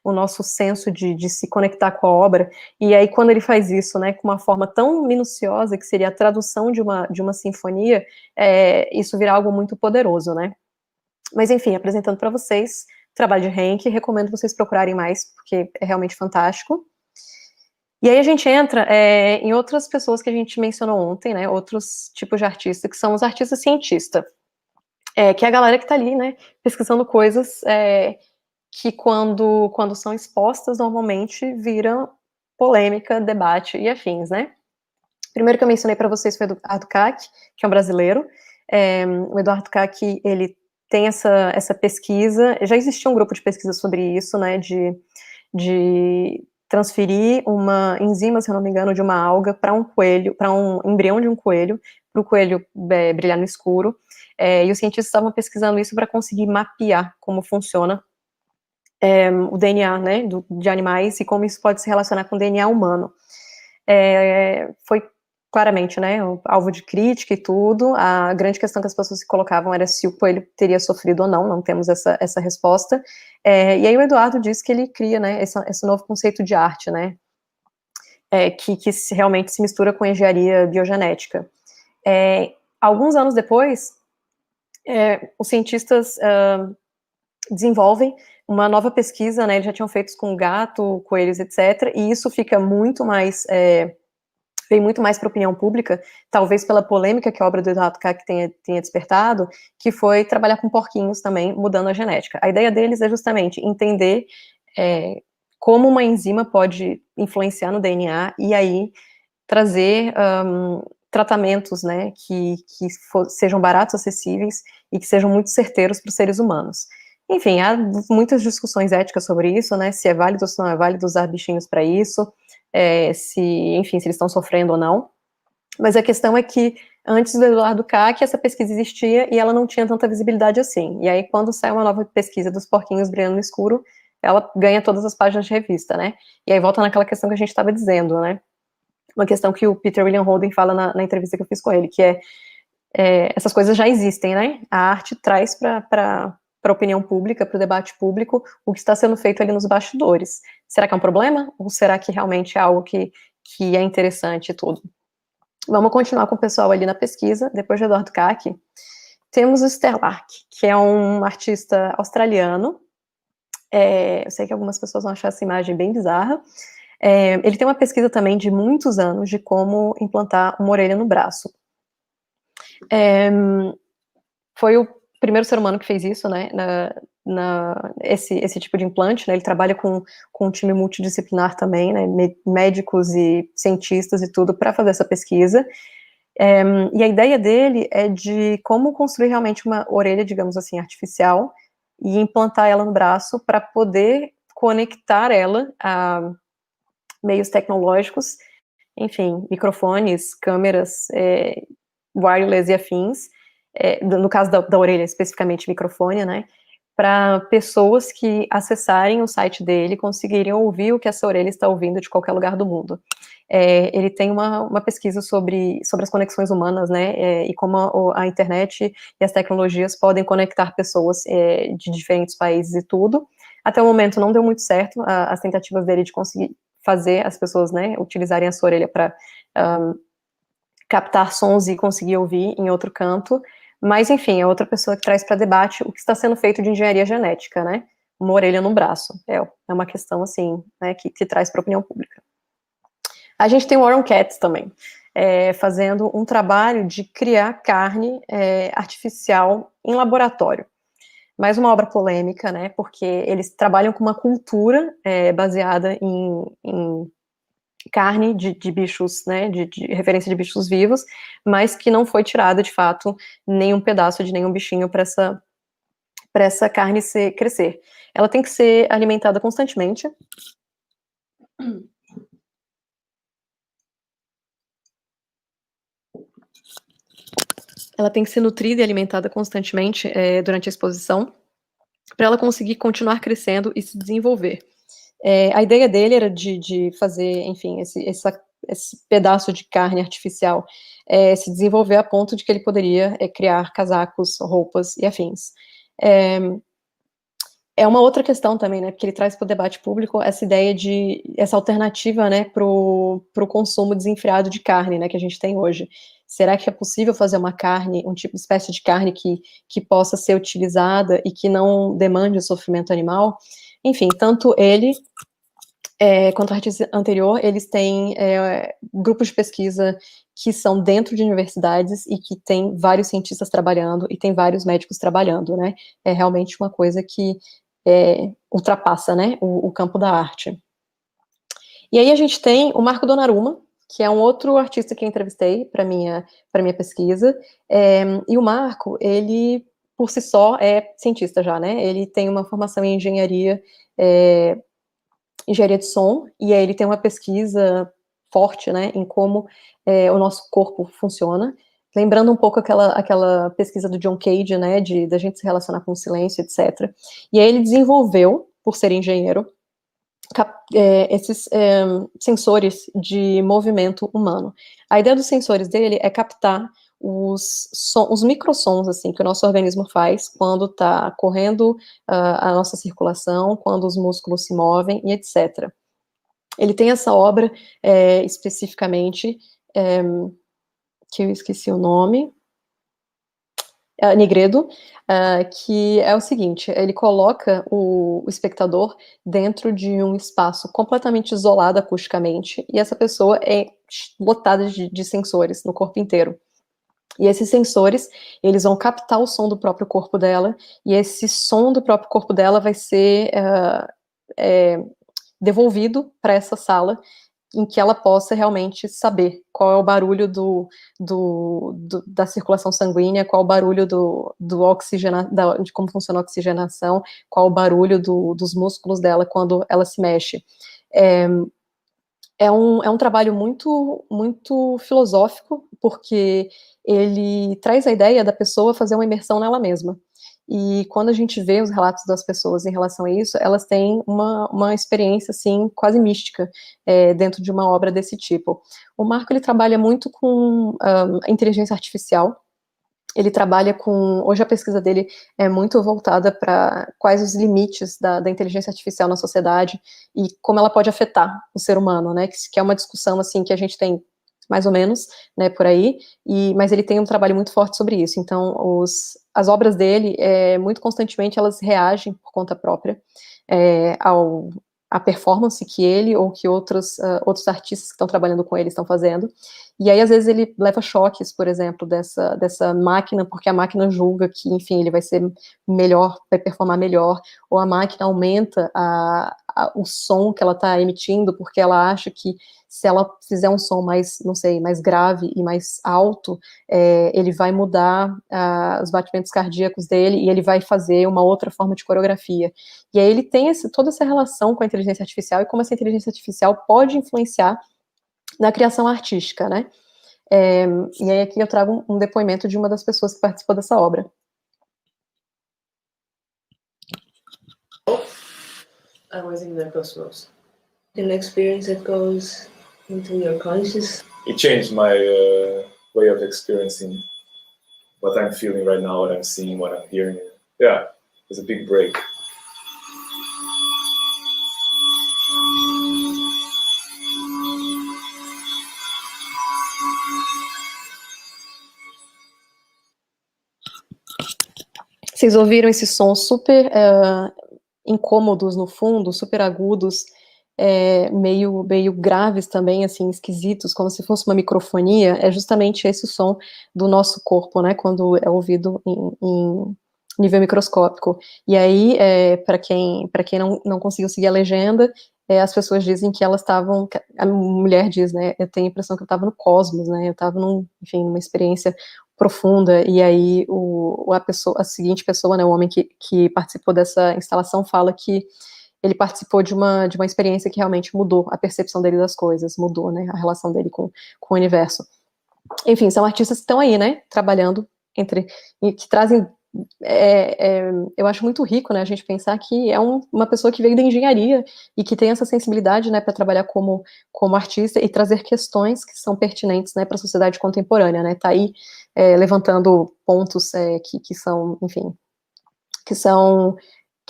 o nosso senso de se conectar com a obra, e aí quando ele faz isso, né, com uma forma tão minuciosa, que seria a tradução de uma sinfonia, isso vira algo muito poderoso, né. Mas, enfim, apresentando para vocês o trabalho de Henk, recomendo vocês procurarem mais, porque é realmente fantástico. E aí a gente entra em outras pessoas que a gente mencionou ontem, né, outros tipos de artista, que são os artistas cientistas, que é a galera que está ali, né, pesquisando coisas que quando são expostas, normalmente viram polêmica, debate e afins, né. O primeiro que eu mencionei para vocês foi o Eduardo Kac, que é um brasileiro. O Eduardo Kac, ele tem essa pesquisa, já existia um grupo de pesquisa sobre isso, né, de transferir uma enzima, se eu não me engano, de uma alga para um coelho, para um embrião de um coelho, para o coelho brilhar no escuro, e os cientistas estavam pesquisando isso para conseguir mapear como funciona o DNA, né, de animais e como isso pode se relacionar com o DNA humano. Foi claramente, né, alvo de crítica e tudo. A grande questão que as pessoas se colocavam era se o coelho teria sofrido ou não, não temos essa resposta. E aí o Eduardo diz que ele cria, né, esse novo conceito de arte, né, que realmente se mistura com engenharia biogenética. Alguns anos depois, os cientistas desenvolvem uma nova pesquisa, né, eles já tinham feito com gato, coelhos, etc., e isso fica muito mais, vem muito mais para a opinião pública, talvez pela polêmica que a obra do Eduardo Kac tenha despertado, que foi trabalhar com porquinhos também, mudando a genética. A ideia deles é justamente entender como uma enzima pode influenciar no DNA, e aí trazer tratamentos, né, que sejam baratos, acessíveis, e que sejam muito certeiros para os seres humanos. Enfim, há muitas discussões éticas sobre isso, né, se é válido ou se não é válido usar bichinhos para isso, enfim, se eles estão sofrendo ou não. Mas a questão é que, antes do Eduardo Kac, essa pesquisa existia e ela não tinha tanta visibilidade assim. E aí, quando sai uma nova pesquisa dos porquinhos brilhando no escuro, ela ganha todas as páginas de revista, né? E aí volta naquela questão que a gente estava dizendo, né? Uma questão que o Peter William Holden fala na entrevista que eu fiz com ele, que essas coisas já existem, né? A arte traz para a opinião pública, para o debate público, o que está sendo feito ali nos bastidores. Será que é um problema? Ou será que realmente é algo que é interessante e tudo? Vamos continuar com o pessoal ali na pesquisa, depois de Eduardo Kac. Temos o Sterlark, que é um artista australiano. Eu sei que algumas pessoas vão achar essa imagem bem bizarra. Ele tem uma pesquisa também de muitos anos de como implantar uma orelha no braço. Foi o primeiro ser humano que fez isso, né, esse tipo de implante, né, ele trabalha com um time multidisciplinar também, né, médicos e cientistas e tudo, para fazer essa pesquisa, e a ideia dele é de como construir realmente uma orelha, digamos assim, artificial, e implantar ela no braço para poder conectar ela a meios tecnológicos, enfim, microfones, câmeras, wireless e afins, no caso da orelha, especificamente microfone, né, para pessoas que acessarem o site dele conseguirem ouvir o que essa orelha está ouvindo de qualquer lugar do mundo. Ele tem uma pesquisa sobre as conexões humanas, né, e como a internet e as tecnologias podem conectar pessoas de diferentes países e tudo. Até o momento não deu muito certo as tentativas dele de conseguir fazer as pessoas, né, utilizarem a sua orelha para captar sons e conseguir ouvir em outro canto, mas enfim, é outra pessoa que traz para debate o que está sendo feito de engenharia genética, né, uma orelha no braço, é uma questão assim, né, que traz para a opinião pública. A gente tem o Warren Katz também, fazendo um trabalho de criar carne artificial em laboratório. Mais uma obra polêmica, né, porque eles trabalham com uma cultura baseada em carne de bichos, né, de referência de bichos vivos, mas que não foi tirada, de fato, nenhum pedaço de nenhum bichinho para essa carne crescer. Ela tem que ser alimentada constantemente. Ela tem que ser nutrida e alimentada constantemente durante a exposição, para ela conseguir continuar crescendo e se desenvolver. A ideia dele era de fazer, enfim, esse pedaço de carne artificial se desenvolver a ponto de que ele poderia criar casacos, roupas e afins. É uma outra questão também, né, porque ele traz para o debate público essa ideia essa alternativa, né, pro consumo desenfreado de carne, né, que a gente tem hoje. Será que é possível fazer uma carne, um tipo de espécie de carne que possa ser utilizada e que não demande o sofrimento animal? Enfim, tanto ele quanto a artista anterior, eles têm grupos de pesquisa que são dentro de universidades e que tem vários cientistas trabalhando e tem vários médicos trabalhando, né? É realmente uma coisa que ultrapassa, né, o campo da arte. E aí a gente tem o Marco Donnarumma, que é um outro artista que eu entrevistei para minha pesquisa, e o Marco, ele, por si só, é cientista já, né? Ele tem uma formação em engenharia de som, e aí ele tem uma pesquisa forte, né, em como o nosso corpo funciona, lembrando um pouco aquela pesquisa do John Cage, né, da gente se relacionar com o silêncio, etc. E aí ele desenvolveu, por ser engenheiro, esses sensores de movimento humano. A ideia dos sensores dele é captar os microsons, assim, que o nosso organismo faz quando está correndo a nossa circulação, quando os músculos se movem e etc. Ele tem essa obra especificamente, que eu esqueci o nome, Nigredo, que é o seguinte, ele coloca o espectador dentro de um espaço completamente isolado acusticamente, e essa pessoa é lotada de sensores no corpo inteiro. E esses sensores, eles vão captar o som do próprio corpo dela, e esse som do próprio corpo dela vai ser devolvido para essa sala, em que ela possa realmente saber qual é o barulho da circulação sanguínea, qual é o barulho de como funciona a oxigenação, qual é o barulho dos músculos dela quando ela se mexe. É um trabalho muito, muito filosófico, porque ele traz a ideia da pessoa fazer uma imersão nela mesma. E quando a gente vê os relatos das pessoas em relação a isso, elas têm uma experiência, assim, quase mística, dentro de uma obra desse tipo. O Marco, ele trabalha muito com a inteligência artificial. Ele trabalha com... Hoje a pesquisa dele é muito voltada para quais os limites da inteligência artificial na sociedade e como ela pode afetar o ser humano, né? Que é uma discussão, assim, que a gente tem mais ou menos, né, por aí, mas ele tem um trabalho muito forte sobre isso. Então, as obras dele, muito constantemente, elas reagem por conta própria à performance que ele ou que outros artistas que estão trabalhando com ele estão fazendo. E aí, às vezes, ele leva choques, por exemplo, dessa máquina, porque a máquina julga que, enfim, ele vai ser melhor, vai performar melhor, ou a máquina aumenta o som que ela está emitindo, porque ela acha que se ela fizer um som mais, não sei, mais grave e mais alto, ele vai mudar os batimentos cardíacos dele e ele vai fazer uma outra forma de coreografia. E aí ele tem toda essa relação com a inteligência artificial e como essa inteligência artificial pode influenciar na criação artística, né? E aí aqui eu trago um depoimento de uma das pessoas que participou dessa obra. I was in the cosmos. An experience that goes into your conscious. It changed my way of experiencing what I'm feeling right now, what I'm seeing, what I'm hearing. Yeah, it's a big break. Vocês ouviram esses sons super incômodos no fundo, super agudos, meio graves também, assim, esquisitos, como se fosse uma microfonia? É justamente esse o som do nosso corpo, né, quando é ouvido em nível microscópico. E aí, para quem não conseguiu seguir a legenda, as pessoas dizem que elas estavam, a mulher diz, né, eu tenho a impressão que eu estava no cosmos, né, eu estava enfim, numa experiência profunda, e aí a seguinte pessoa, né, o homem que participou dessa instalação fala que ele participou de uma experiência que realmente mudou a percepção dele das coisas, mudou, né, a relação dele com o universo. Enfim, são artistas que estão aí, né, trabalhando que trazem, eu acho muito rico, né, a gente pensar que é uma pessoa que veio da engenharia e que tem essa sensibilidade, né, para trabalhar como artista e trazer questões que são pertinentes, né, para a sociedade contemporânea, né, tá aí levantando pontos que são, enfim, que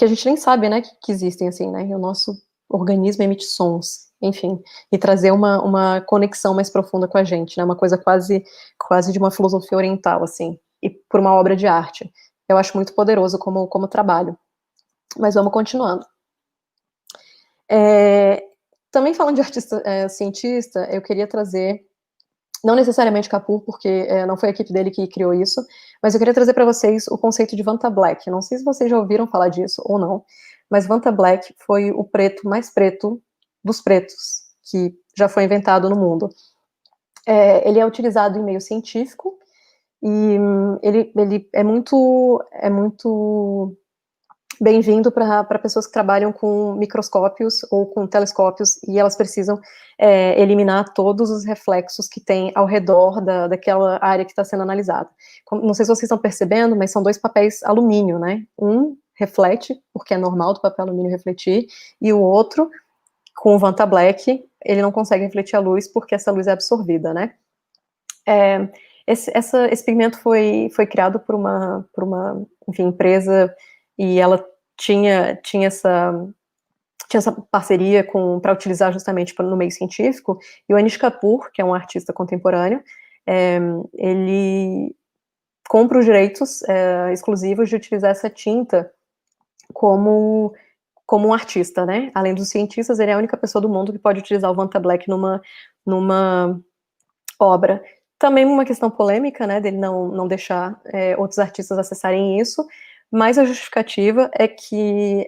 a gente nem sabe, né, que existem, assim, né, e o nosso organismo emite sons, enfim, e trazer uma conexão mais profunda com a gente, né, uma coisa quase de uma filosofia oriental, assim, e por uma obra de arte. Eu acho muito poderoso como trabalho. Mas vamos continuando. Também falando de artista cientista, eu queria trazer, não necessariamente Kapur, porque não foi a equipe dele que criou isso, mas eu queria trazer para vocês o conceito de Vanta Black. Não sei se vocês já ouviram falar disso ou não, mas Vanta Black foi o preto mais preto dos pretos que já foi inventado no mundo. Ele é utilizado em meio científico e ele é muito bem-vindo para pessoas que trabalham com microscópios ou com telescópios e elas precisam eliminar todos os reflexos que tem ao redor daquela área que está sendo analisada. Não sei se vocês estão percebendo, mas são dois papéis alumínio, né? Um reflete, porque é normal do papel alumínio refletir, e o outro, com o Vanta Black, ele não consegue refletir a luz porque essa luz é absorvida, né? Esse pigmento foi criado por uma enfim, empresa, e ela tinha essa parceria para utilizar justamente no meio científico, e o Anish Kapoor, que é um artista contemporâneo, ele compra os direitos exclusivos de utilizar essa tinta como um artista, né? Além dos cientistas, ele é a única pessoa do mundo que pode utilizar o Vanta Black numa obra. Também uma questão polêmica, né, dele não deixar outros artistas acessarem isso, mas a justificativa é que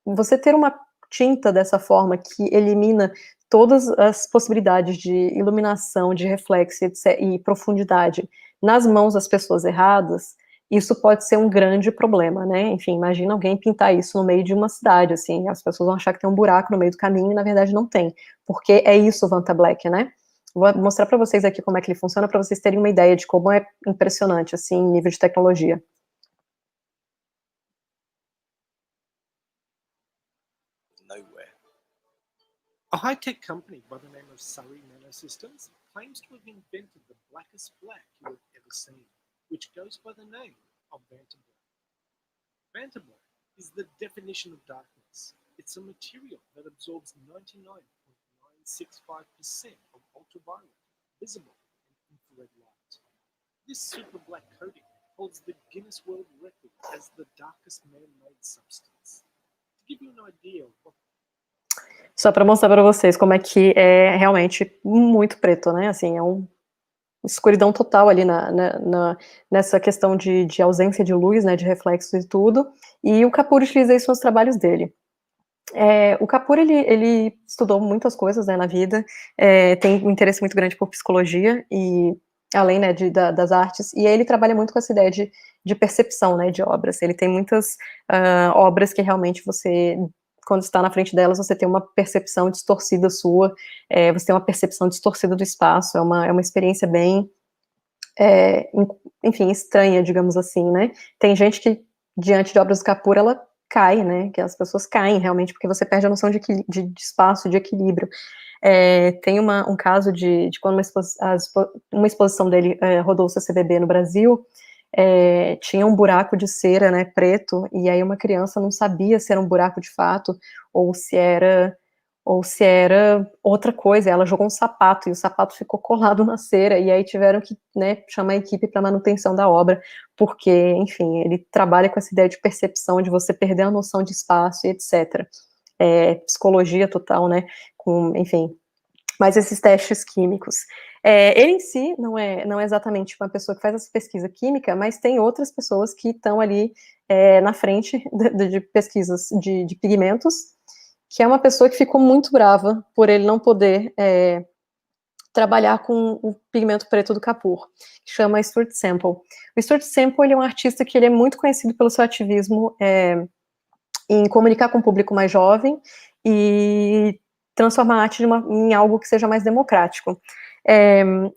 você ter uma tinta dessa forma que elimina todas as possibilidades de iluminação, de reflexo e profundidade nas mãos das pessoas erradas, isso pode ser um grande problema, né? Enfim, imagina alguém pintar isso no meio de uma cidade, assim, as pessoas vão achar que tem um buraco no meio do caminho e na verdade não tem, porque é isso o Vanta Black, né? Vou mostrar para vocês aqui como é que ele funciona, para vocês terem uma ideia de como é impressionante, assim, em nível de tecnologia. Nowhere. A high-tech company by the name of Surrey Nanosystems claims to have invented the blackest black you have ever seen, which goes by the name of Vanta Black. Vanta Black is the definition of darkness. It's a material that absorbs 99.965% of ultraviolet, visible, and infrared light. This super black coating holds the Guinness World Record as the darkest man-made substance. To give you an idea of what só para mostrar para vocês como é que é realmente muito preto, né? Assim, é uma escuridão total ali nessa questão de ausência de luz, né? De reflexos e tudo. E o Kapur utiliza isso nos trabalhos dele. O Kapur, ele estudou muitas coisas, né, na vida, tem um interesse muito grande por psicologia, e além, né, das artes, e aí ele trabalha muito com essa ideia de percepção, né, de obras. Ele tem muitas obras que realmente você, quando está na frente delas, você tem uma percepção distorcida sua, você tem uma percepção distorcida do espaço, é uma experiência bem, enfim, estranha, digamos assim, né. Tem gente que, diante de obras do Kapur, ela cai, né, que as pessoas caem realmente, porque você perde a noção de espaço, de equilíbrio. Tem um caso de quando uma exposição dele rodou o CCBB no Brasil, tinha um buraco de cera, né, preto, e aí uma criança não sabia se era um buraco de fato, ou se era outra coisa. Ela jogou um sapato, e o sapato ficou colado na cera, e aí tiveram que, né, chamar a equipe para manutenção da obra, porque, enfim, ele trabalha com essa ideia de percepção, de você perder a noção de espaço e etc. Psicologia total, né, enfim, mais esses testes químicos. Ele em si não é exatamente uma pessoa que faz essa pesquisa química, mas tem outras pessoas que estão ali na frente de pesquisas de pigmentos, que é uma pessoa que ficou muito brava por ele não poder trabalhar com o pigmento preto do Kapur, que chama Stuart Semple. O Stuart Semple, ele é um artista que ele é muito conhecido pelo seu ativismo em comunicar com o público mais jovem e transformar a arte em algo que seja mais democrático.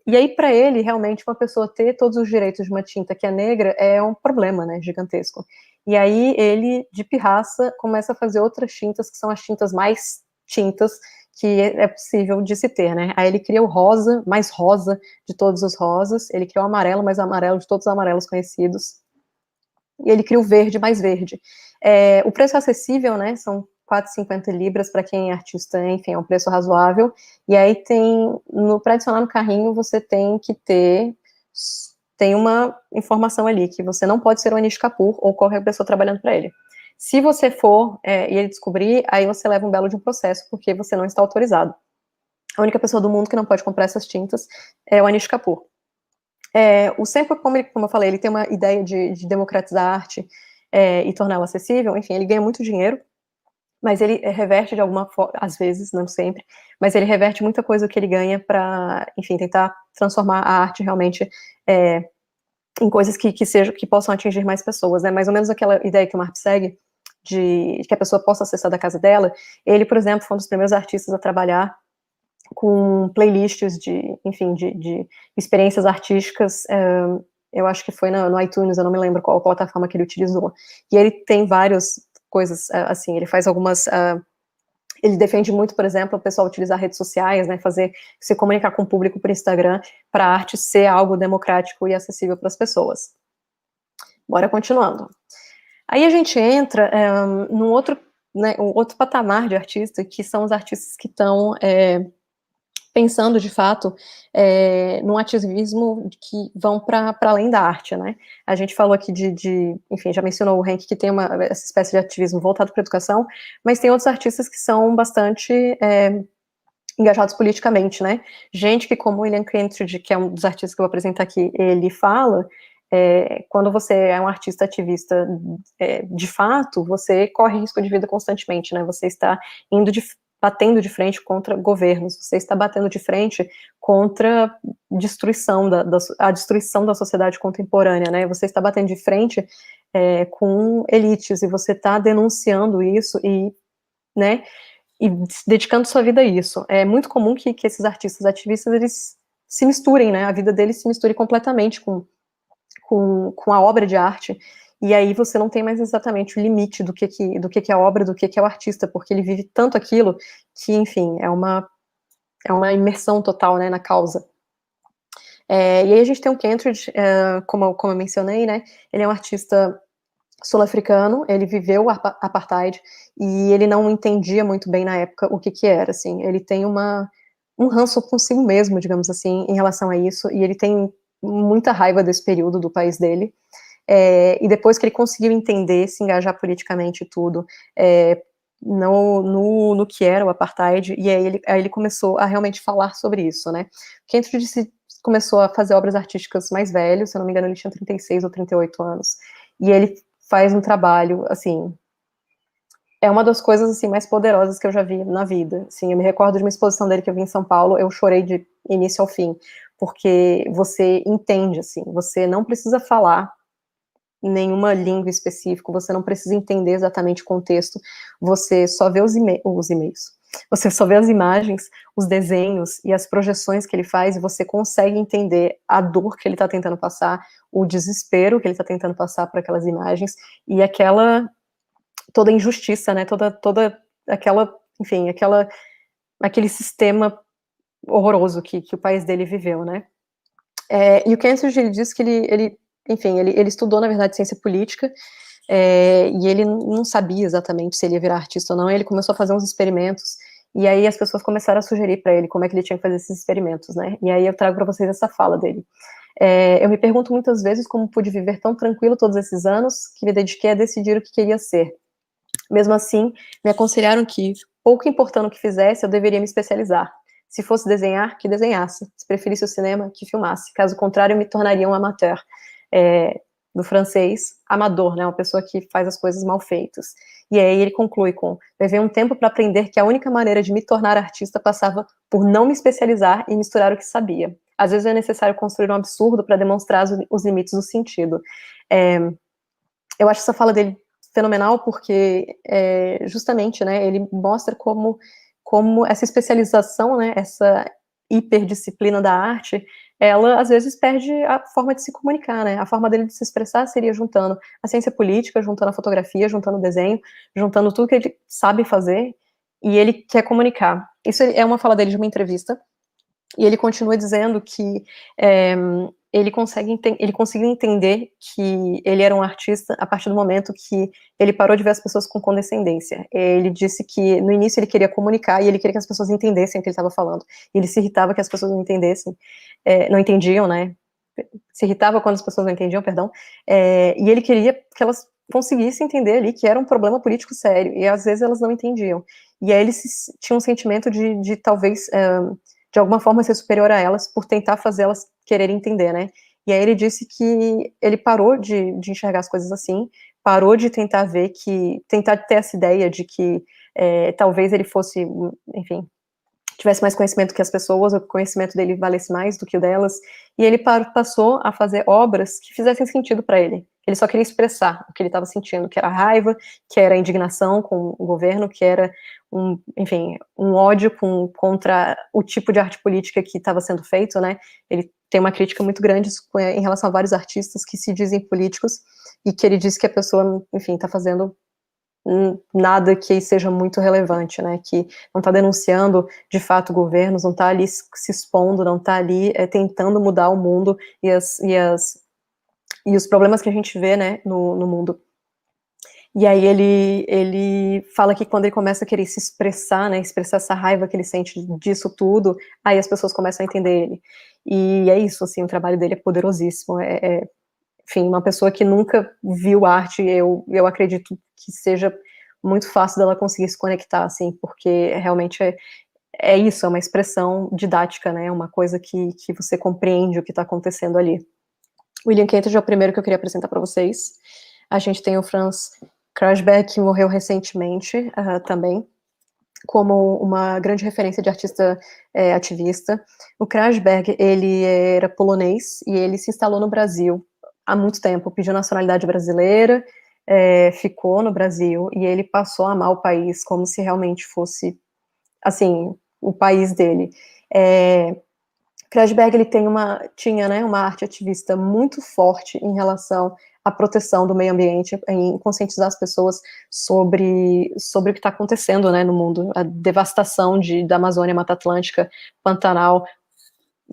E aí, para ele, realmente, uma pessoa ter todos os direitos de uma tinta que é negra é um problema, né, gigantesco. E aí, ele, de pirraça, começa a fazer outras tintas, que são as tintas mais tintas que é possível de se ter, né. Aí ele cria o rosa, mais rosa de todos os rosas, ele cria o amarelo, mais amarelo de todos os amarelos conhecidos, e ele cria o verde, mais verde. O preço é acessível, né, são 4,50 libras para quem é artista, enfim, é um preço razoável. E aí para adicionar no carrinho, você tem uma informação ali, que você não pode ser o Anish Kapoor ou qualquer pessoa trabalhando para ele. Se você for e ele descobrir, aí você leva um belo de um processo, porque você não está autorizado. A única pessoa do mundo que não pode comprar essas tintas é o Anish Kapoor. O Semple, como eu falei, ele tem uma ideia de democratizar a arte e torná-la acessível. Enfim, ele ganha muito dinheiro, mas ele reverte de alguma forma, às vezes, não sempre, mas ele reverte muita coisa que ele ganha para, enfim, tentar transformar a arte realmente em coisas que possam atingir mais pessoas, né? Mais ou menos aquela ideia que o Marp segue, de que a pessoa possa acessar da casa dela. Ele, por exemplo, foi um dos primeiros artistas a trabalhar com playlists de experiências artísticas. Eu acho que foi no iTunes, eu não me lembro qual plataforma que ele utilizou. E ele tem várias coisas, assim, ele faz algumas... ele defende muito, por exemplo, o pessoal utilizar redes sociais, né, se comunicar com o público por Instagram, para a arte ser algo democrático e acessível para as pessoas. Bora continuando. Aí a gente entra num outro patamar de artista, que são os artistas que estão pensando, de fato, num ativismo que vão para além da arte, né? A gente falou aqui enfim, já mencionou o Henk, que tem essa espécie de ativismo voltado para a educação, mas tem outros artistas que são bastante engajados politicamente, né? Gente que, como William Kentridge, que é um dos artistas que eu vou apresentar aqui, ele fala, quando você é um artista ativista de fato, você corre risco de vida constantemente, né? Você está batendo de frente contra governos, você está batendo de frente contra a destruição da sociedade contemporânea, né? Você está batendo de frente com elites, e você está denunciando isso né, e dedicando sua vida a isso. É muito comum que esses artistas ativistas, eles se misturem, né? A vida deles se misture completamente com a obra de arte, e aí você não tem mais exatamente o limite do que é a obra, do que é o artista, porque ele vive tanto aquilo que, enfim, é uma imersão total, né, na causa. E aí a gente tem o Kentridge, como eu mencionei, né, ele é um artista sul-africano, ele viveu o apartheid, e ele não entendia muito bem na época o que era, assim, ele tem um ranço consigo mesmo, digamos assim, em relação a isso, e ele tem muita raiva desse período do país dele, e depois que ele conseguiu entender, se engajar politicamente e tudo, no que era o apartheid, e aí ele começou a realmente falar sobre isso, né. Kentridge começou a fazer obras artísticas mais velho, se eu não me engano ele tinha 36 ou 38 anos, e ele faz um trabalho, assim, é uma das coisas, assim, mais poderosas que eu já vi na vida, assim, eu me recordo de uma exposição dele que eu vi em São Paulo, eu chorei de início ao fim, porque você entende, assim, você não precisa falar nenhuma língua específica, você não precisa entender exatamente o contexto, você só vê os e-mails, você só vê as imagens, os desenhos e as projeções que ele faz, e você consegue entender a dor que ele está tentando passar, o desespero que ele está tentando passar por aquelas imagens, e toda injustiça, né, toda aquela, enfim, aquele sistema horroroso que o país dele viveu, né. E o Kentridge, ele diz que enfim, ele estudou, na verdade, ciência política, e ele não sabia exatamente se ele ia virar artista ou não, e ele começou a fazer uns experimentos, e aí as pessoas começaram a sugerir para ele como é que ele tinha que fazer esses experimentos, né, e aí eu trago para vocês essa fala dele. Eu me pergunto muitas vezes como pude viver tão tranquilo todos esses anos, que me dediquei a decidir o que queria ser. Mesmo assim, me aconselharam que, pouco importando o que fizesse, eu deveria me especializar. Se fosse desenhar, que desenhasse. Se preferisse o cinema, que filmasse. Caso contrário, eu me tornaria um amateur. Do francês, amador, né, uma pessoa que faz as coisas mal feitas. E aí ele conclui com: levei um tempo para aprender que a única maneira de me tornar artista passava por não me especializar e misturar o que sabia. Às vezes é necessário construir um absurdo para demonstrar os limites do sentido. Eu acho essa fala dele fenomenal, porque justamente, né, ele mostra como essa especialização, né, essa hiperdisciplina da arte, ela às vezes perde a forma de se comunicar, né, a forma dele de se expressar seria juntando a ciência política, juntando a fotografia, juntando o desenho, juntando tudo que ele sabe fazer, e ele quer comunicar. Isso é uma fala dele de uma entrevista, e ele continua dizendo que ele conseguiu entender que ele era um artista a partir do momento que ele parou de ver as pessoas com condescendência. Ele disse que no início ele queria comunicar e ele queria que as pessoas entendessem o que ele estava falando. E ele se irritava que as pessoas não entendessem, não entendiam, né? Se irritava quando as pessoas não entendiam, perdão. E ele queria que elas conseguissem entender ali que era um problema político sério. E às vezes elas não entendiam. E aí ele tinha um sentimento de talvez de alguma forma ser superior a elas, por tentar fazer elas quererem entender, né, e aí ele disse que ele parou de enxergar as coisas assim, parou de tentar ter essa ideia de que talvez ele fosse, enfim, tivesse mais conhecimento que as pessoas, o conhecimento dele valesse mais do que o delas, e ele passou a fazer obras que fizessem sentido para ele. Ele só queria expressar o que ele estava sentindo, que era raiva, que era indignação com o governo, que era enfim, um ódio contra o tipo de arte política que estava sendo feito, né? Ele tem uma crítica muito grande em relação a vários artistas que se dizem políticos, e que ele diz que a pessoa, enfim, está fazendo nada que seja muito relevante, né, que não está denunciando de fato governos, não está ali se expondo, não está ali tentando mudar o mundo e os problemas que a gente vê, né, no mundo. E aí ele fala que quando ele começa a querer se expressar, né, expressar essa raiva que ele sente disso tudo, aí as pessoas começam a entender ele. E é isso, assim, o trabalho dele é poderosíssimo. Enfim, uma pessoa que nunca viu arte, eu acredito que seja muito fácil dela conseguir se conectar, assim, porque realmente é isso, é uma expressão didática, né, uma coisa que você compreende o que está acontecendo ali. William Kentridge é o primeiro que eu queria apresentar para vocês. A gente tem o Franz Kreuzberg, que morreu recentemente também, como uma grande referência de artista ativista. O Kreuzberg, ele era polonês e ele se instalou no Brasil há muito tempo, pediu nacionalidade brasileira, ficou no Brasil e ele passou a amar o país como se realmente fosse, assim, o país dele. Kreuzberg, ele tinha, né, uma arte ativista muito forte em relação à proteção do meio ambiente, em conscientizar as pessoas sobre o que está acontecendo, né, no mundo, a devastação da Amazônia, Mata Atlântica, Pantanal,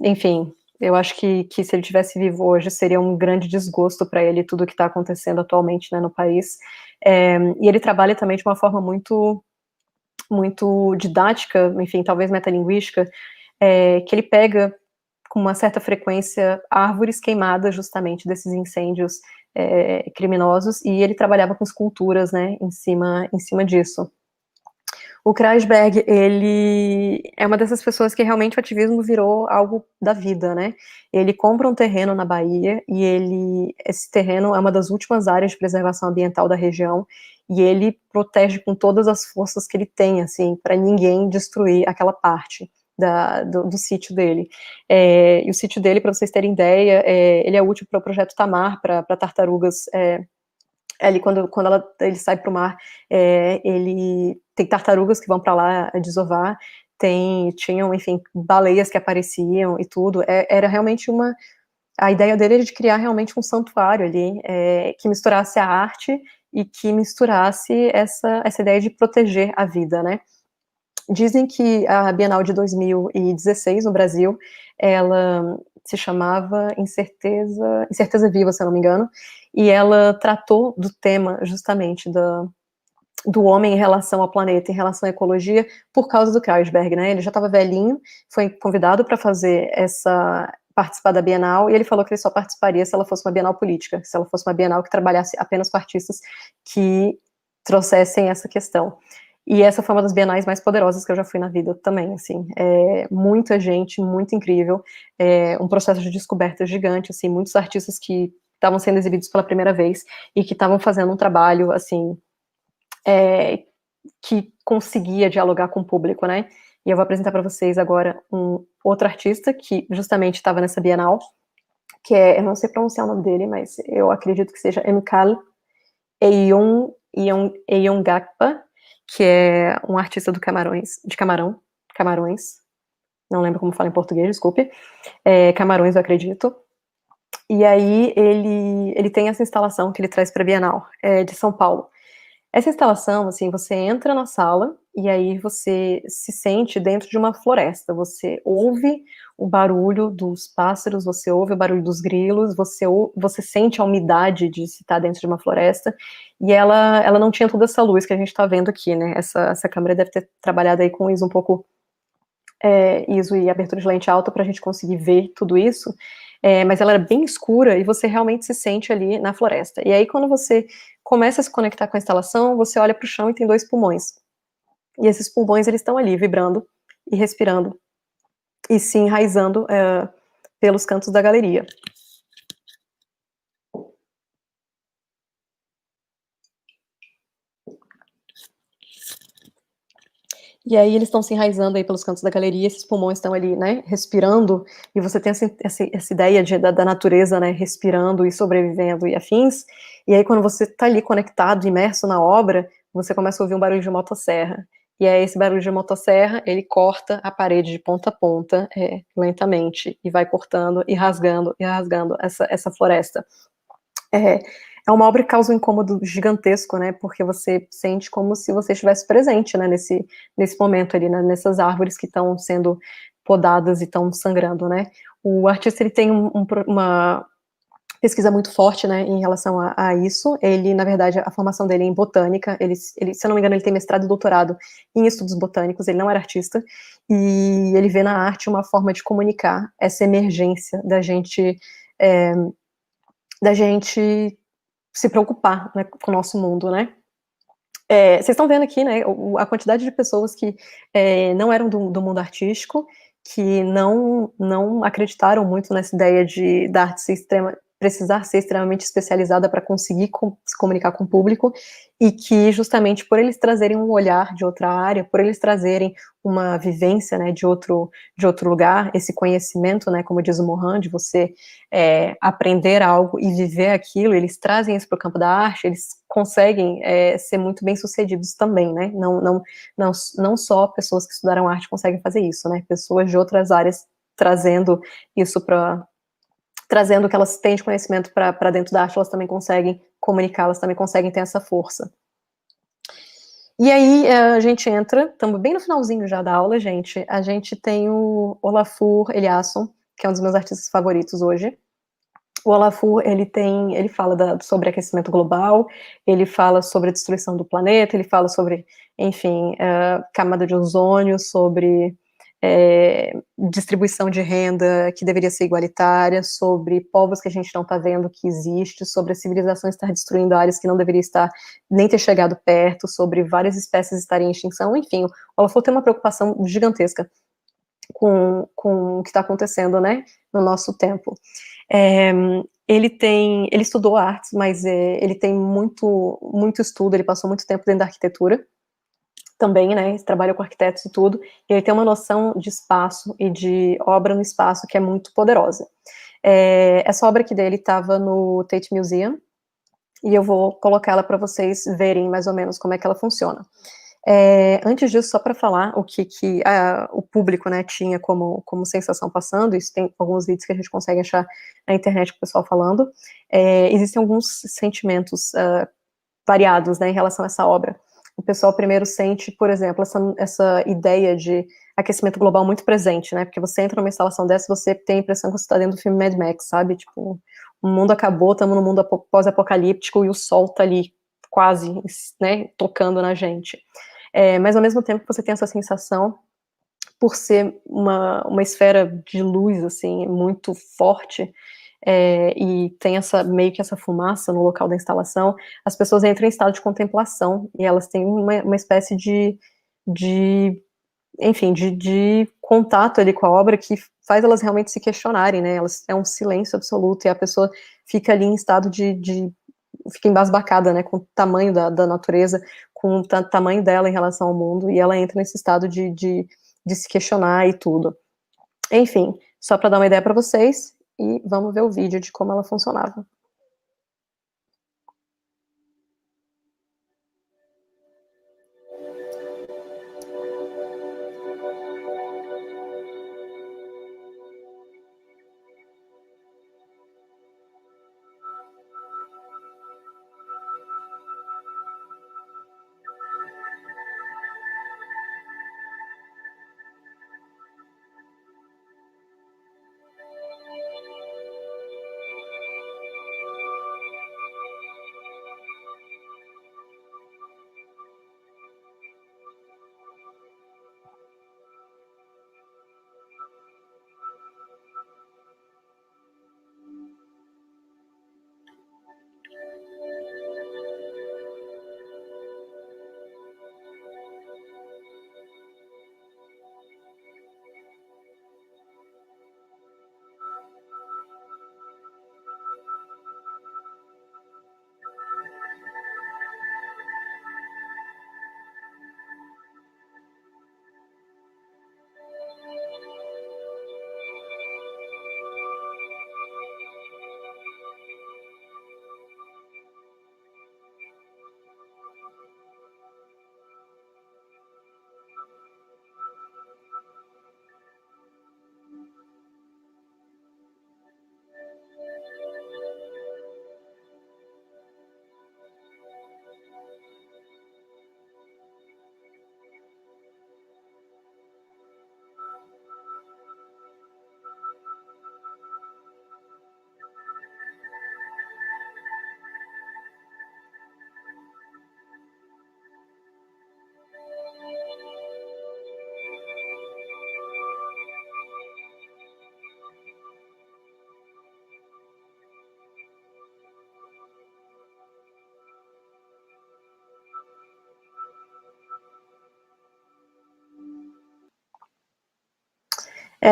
enfim, eu acho que se ele tivesse vivo hoje, seria um grande desgosto para ele tudo o que está acontecendo atualmente, né, no país. E ele trabalha também de uma forma muito, muito didática, enfim, talvez metalinguística, que ele pega com uma certa frequência árvores queimadas justamente desses incêndios criminosos, e ele trabalhava com esculturas, né, em cima disso. O Kreuzberg, ele é uma dessas pessoas que realmente o ativismo virou algo da vida, né? Ele compra um terreno na Bahia e esse terreno é uma das últimas áreas de preservação ambiental da região e ele protege com todas as forças que ele tem, assim, para ninguém destruir aquela parte do sítio dele. E o sítio dele, para vocês terem ideia, ele é útil para o projeto Tamar, para tartarugas. Ali quando ele sai para o mar, ele tem tartarugas que vão para lá desovar, tinham, enfim, baleias que apareciam e tudo. Era realmente a ideia dele era de criar realmente um santuário ali, que misturasse a arte e que misturasse essa ideia de proteger a vida, né? Dizem que a Bienal de 2016 no Brasil, ela se chamava Incerteza Viva, se eu não me engano, e ela tratou do tema justamente do homem em relação ao planeta, em relação à ecologia, por causa do Kreuzberg, né? Ele já estava velhinho, foi convidado para participar da Bienal, e ele falou que ele só participaria se ela fosse uma Bienal política, se ela fosse uma Bienal que trabalhasse apenas com artistas que trouxessem essa questão. E essa foi uma das bienais mais poderosas que eu já fui na vida também, assim, muita gente, muito incrível, um processo de descoberta gigante, assim, muitos artistas que estavam sendo exibidos pela primeira vez e que estavam fazendo um trabalho, assim, que conseguia dialogar com o público, né? E eu vou apresentar para vocês agora um outro artista que justamente estava nessa bienal, que eu não sei pronunciar o nome dele, mas eu acredito que seja Mkal Eyoungakpa, que é um artista de Camarões, não lembro como fala em português, desculpe, Camarões, eu acredito. E aí ele tem essa instalação que ele traz para a Bienal, de São Paulo. Essa instalação, assim, você entra na sala e aí você se sente dentro de uma floresta, você ouve o barulho dos pássaros, você ouve o barulho dos grilos, você sente a umidade de se estar dentro de uma floresta, e ela não tinha toda essa luz que a gente está vendo aqui, né, essa câmera deve ter trabalhado aí com ISO um pouco, ISO e abertura de lente alta para a gente conseguir ver tudo isso, mas ela era bem escura e você realmente se sente ali na floresta. E aí quando você começa a se conectar com a instalação, você olha para o chão e tem 2 pulmões. E esses pulmões, eles estão ali, vibrando e respirando, e se enraizando pelos cantos da galeria. E aí eles estão se enraizando aí pelos cantos da galeria, esses pulmões estão ali, né, respirando, e você tem essa ideia da natureza, né, respirando e sobrevivendo e afins, e aí quando você está ali conectado, imerso na obra, você começa a ouvir um barulho de motosserra, e aí esse barulho de motosserra, ele corta a parede de ponta a ponta, lentamente, e vai cortando e rasgando essa floresta. É uma obra que causa um incômodo gigantesco, né, porque você sente como se você estivesse presente, né, nesse momento ali, né, nessas árvores que estão sendo podadas e estão sangrando, né. O artista, ele tem uma pesquisa muito forte, né, em relação a isso. Ele, na verdade, a formação dele é em botânica, ele, se eu não me engano, ele tem mestrado e doutorado em estudos botânicos, ele não era artista, e ele vê na arte uma forma de comunicar essa emergência da gente se preocupar, né, com o nosso mundo, né. Vocês estão vendo aqui, né, a quantidade de pessoas que não eram do mundo artístico, que não acreditaram muito nessa ideia da arte ser precisar ser extremamente especializada para conseguir se comunicar com o público, e que justamente por eles trazerem um olhar de outra área, por eles trazerem uma vivência, né, de outro lugar, esse conhecimento, né, como diz o Mohan, de você aprender algo e viver aquilo, eles trazem isso para o campo da arte, eles conseguem ser muito bem-sucedidos também, né, não só pessoas que estudaram arte conseguem fazer isso, né, pessoas de outras áreas trazendo isso trazendo o que elas têm de conhecimento para dentro da arte, elas também conseguem comunicar, elas também conseguem ter essa força. E aí a gente entra, estamos bem no finalzinho já da aula, gente, a gente tem o Olafur Eliasson, que é um dos meus artistas favoritos hoje. O Olafur, ele fala sobre aquecimento global, ele fala sobre a destruição do planeta, ele fala sobre, enfim, camada de ozônio, sobre distribuição de renda que deveria ser igualitária, sobre povos que a gente não está vendo que existe, sobre a civilização estar destruindo áreas que não deveria estar, nem ter chegado perto, sobre várias espécies estarem em extinção, enfim, o Olafur tem uma preocupação gigantesca com o que está acontecendo, né, no nosso tempo. Ele estudou artes, mas ele tem muito estudo, ele passou muito tempo dentro da arquitetura, também, né, ele trabalha com arquitetos e tudo, e ele tem uma noção de espaço e de obra no espaço que é muito poderosa. Essa obra aqui dele estava no Tate Museum, e eu vou colocar ela para vocês verem mais ou menos como é que ela funciona. Antes disso, só para falar o que o público, né, tinha como sensação passando, isso tem alguns vídeos que a gente consegue achar na internet com o pessoal falando, existem alguns sentimentos variados, né, em relação a essa obra. O pessoal primeiro sente, por exemplo, essa ideia de aquecimento global muito presente, né, porque você entra numa instalação dessa, você tem a impressão que você está dentro do filme Mad Max, sabe, tipo, o mundo acabou, estamos no mundo pós-apocalíptico e o sol tá ali quase, né, tocando na gente. Mas ao mesmo tempo você tem essa sensação, por ser uma esfera de luz, assim, muito forte, e tem meio que essa fumaça no local da instalação, as pessoas entram em estado de contemplação, e elas têm uma espécie enfim, de contato ali com a obra que faz elas realmente se questionarem, né, é um silêncio absoluto, e a pessoa fica ali em estado fica embasbacada, né, com o tamanho da natureza, com o tamanho dela em relação ao mundo, e ela entra nesse estado de se questionar e tudo. Enfim, só para dar uma ideia para vocês, e vamos ver o vídeo de como ela funcionava.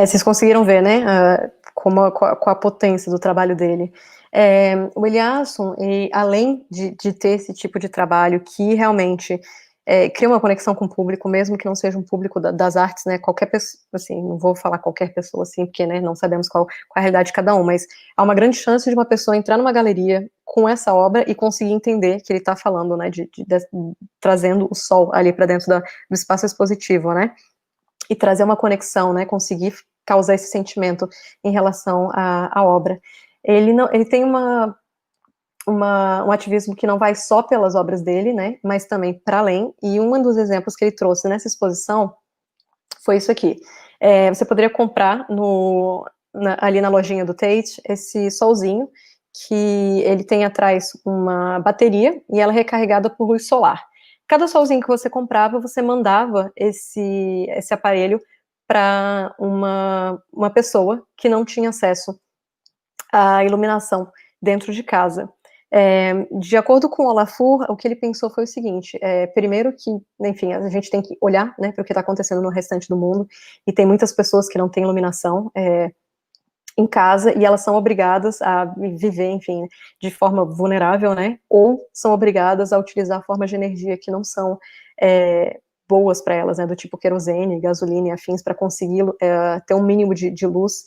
Vocês conseguiram ver, né, com a potência do trabalho dele. O Eliasson, além de ter esse tipo de trabalho que realmente cria uma conexão com o público, mesmo que não seja um público das artes, né, qualquer pessoa, assim, não vou falar qualquer pessoa, assim, porque, né, não sabemos qual a realidade de cada um, mas há uma grande chance de uma pessoa entrar numa galeria com essa obra e conseguir entender que ele está falando, né, trazendo o sol ali para dentro do espaço expositivo, né, e trazer uma conexão, né, conseguir causar esse sentimento em relação à obra. Ele tem um ativismo que não vai só pelas obras dele, né, mas também para além, e um dos exemplos que ele trouxe nessa exposição foi isso aqui. Você poderia comprar ali na lojinha do Tate esse solzinho, que ele tem atrás uma bateria, e ela é recarregada por luz solar. Cada solzinho que você comprava, você mandava esse aparelho para uma pessoa que não tinha acesso à iluminação dentro de casa. De acordo com o Olafur, o que ele pensou foi o seguinte, primeiro que, enfim, a gente tem que olhar, né, para o que está acontecendo no restante do mundo, e tem muitas pessoas que não têm iluminação em casa, e elas são obrigadas a viver, enfim, de forma vulnerável, né, ou são obrigadas a utilizar formas de energia que não são boas para elas, né, do tipo querosene, gasolina e afins, para conseguir ter um mínimo de luz.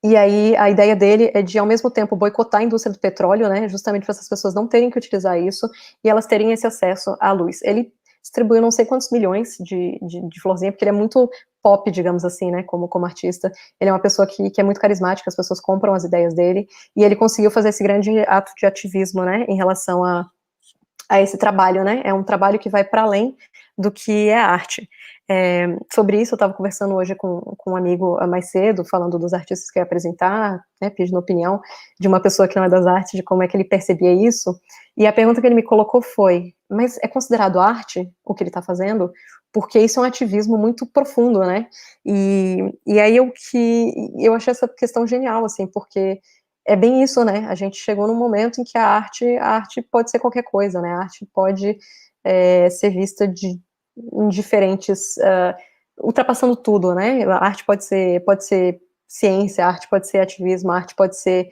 E aí, a ideia dele é de, ao mesmo tempo, boicotar a indústria do petróleo, né, justamente para essas pessoas não terem que utilizar isso, e elas terem esse acesso à luz. Ele distribuiu não sei quantos milhões de florzinha, porque ele é muito pop, digamos assim, né, como artista. Ele é uma pessoa que é muito carismática, as pessoas compram as ideias dele, e ele conseguiu fazer esse grande ato de ativismo, né, em relação a esse trabalho, né, é um trabalho que vai para além do que é arte. Sobre isso, eu estava conversando hoje com um amigo mais cedo, falando dos artistas que eu ia apresentar, né, pedindo opinião de uma pessoa que não é das artes, de como é que ele percebia isso, e a pergunta que ele me colocou foi, mas é considerado arte o que ele está fazendo? Porque isso é um ativismo muito profundo, né, e aí eu achei essa questão genial, assim, porque é bem isso, né, a gente chegou num momento em que a arte pode ser qualquer coisa, né, a arte pode ser vista em diferentes, ultrapassando tudo, né, a arte pode ser ciência, a arte pode ser ativismo, a arte pode ser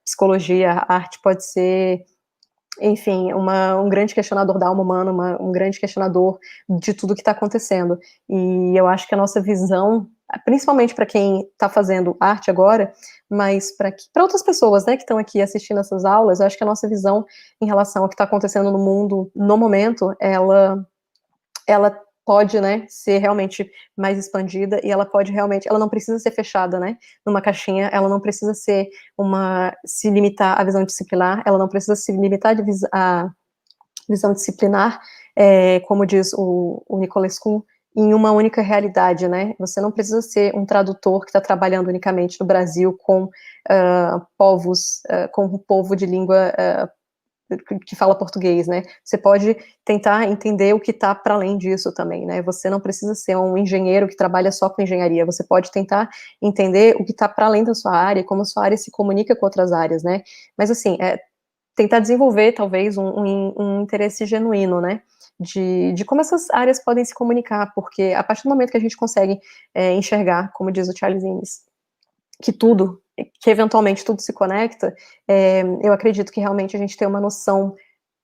psicologia, a arte pode ser, enfim, um grande questionador da alma humana, um grande questionador de tudo que está acontecendo, e eu acho que a nossa visão, principalmente para quem está fazendo arte agora, mas para outras pessoas, né, que estão aqui assistindo essas aulas, eu acho que a nossa visão em relação ao que está acontecendo no mundo, no momento, ela pode, né, ser realmente mais expandida, e ela pode realmente, ela não precisa ser fechada, né, numa caixinha, ela não precisa se limitar à visão disciplinar, ela não precisa se limitar à visão disciplinar, como diz o Nicolescu, em uma única realidade, né, você não precisa ser um tradutor que está trabalhando unicamente no Brasil com com um povo de língua que fala português, né, você pode tentar entender o que está para além disso também, né, você não precisa ser um engenheiro que trabalha só com engenharia, você pode tentar entender o que está para além da sua área, como a sua área se comunica com outras áreas, né, mas assim, tentar desenvolver talvez um interesse genuíno, né, de como essas áreas podem se comunicar, porque a partir do momento que a gente consegue enxergar, como diz o Charles Innes, que eventualmente tudo se conecta, eu acredito que realmente a gente tem uma noção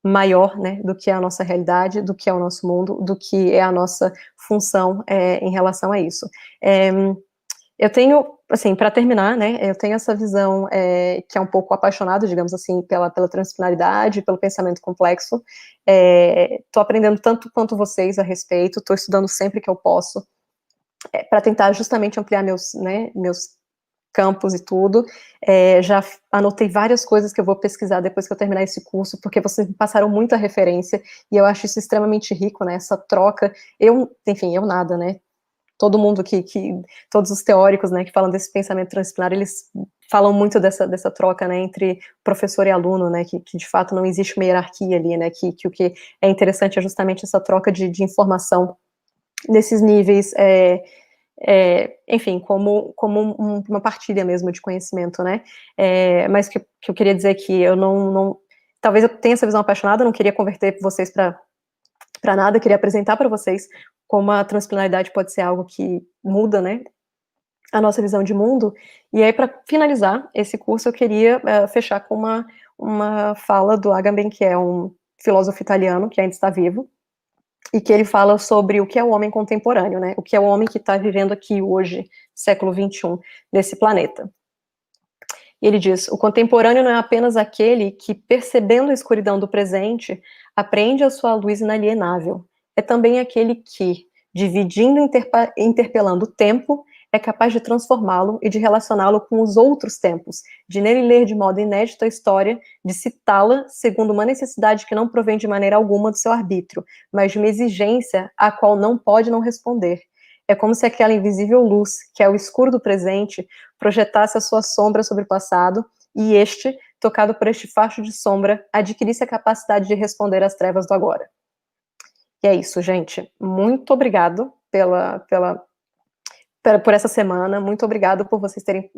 maior, né, do que é a nossa realidade, do que é o nosso mundo, do que é a nossa função em relação a isso. Eu tenho, assim, para terminar, né, eu tenho essa visão que é um pouco apaixonada, digamos assim, pela transdisciplinaridade, pelo pensamento complexo. Estou aprendendo tanto quanto vocês a respeito, estou estudando sempre que eu posso, para tentar justamente ampliar meus campos e tudo. Já anotei várias coisas que eu vou pesquisar depois que eu terminar esse curso, porque vocês me passaram muita referência, e eu acho isso extremamente rico, né, essa troca. Enfim, eu nada, né, todo mundo todos os teóricos, né, que falam desse pensamento transdisciplinar, eles falam muito dessa troca, né, entre professor e aluno, né, que de fato não existe uma hierarquia ali, né, que o que é interessante é justamente essa troca de informação nesses níveis, enfim, como uma partilha mesmo de conhecimento, né, mas que eu queria dizer que eu talvez eu tenha essa visão apaixonada, eu não queria converter vocês para para nada, queria apresentar para vocês como a transplanaridade pode ser algo que muda, né, a nossa visão de mundo. E aí, para finalizar esse curso, eu queria fechar com uma fala do Agamben, que é um filósofo italiano que ainda está vivo, e que ele fala sobre o que é o homem contemporâneo, né? O que é o homem que está vivendo aqui hoje, século XXI, nesse planeta. E ele diz: o contemporâneo não é apenas aquele que, percebendo a escuridão do presente, apreende a sua luz inalienável. É também aquele que, dividindo e interpelando o tempo, é capaz de transformá-lo e de relacioná-lo com os outros tempos, de nele ler de modo inédito a história, de citá-la segundo uma necessidade que não provém de maneira alguma do seu arbítrio, mas de uma exigência à qual não pode não responder. É como se aquela invisível luz, que é o escuro do presente, projetasse a sua sombra sobre o passado, e este, tocado por este facho de sombra, adquirisse a capacidade de responder às trevas do agora. E é isso, gente. Muito obrigado por essa semana, muito obrigada por vocês terem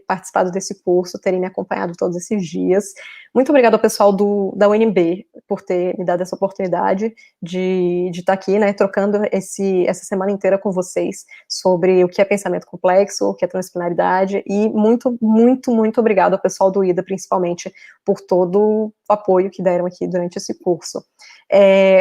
participado desse curso, terem me acompanhado todos esses dias. Muito obrigada ao pessoal da UNB por ter me dado essa oportunidade de estar aqui, né, trocando essa semana inteira com vocês sobre o que é pensamento complexo, o que é transdisciplinaridade, e muito, muito, muito obrigada ao pessoal do IDA, principalmente, por todo o apoio que deram aqui durante esse curso.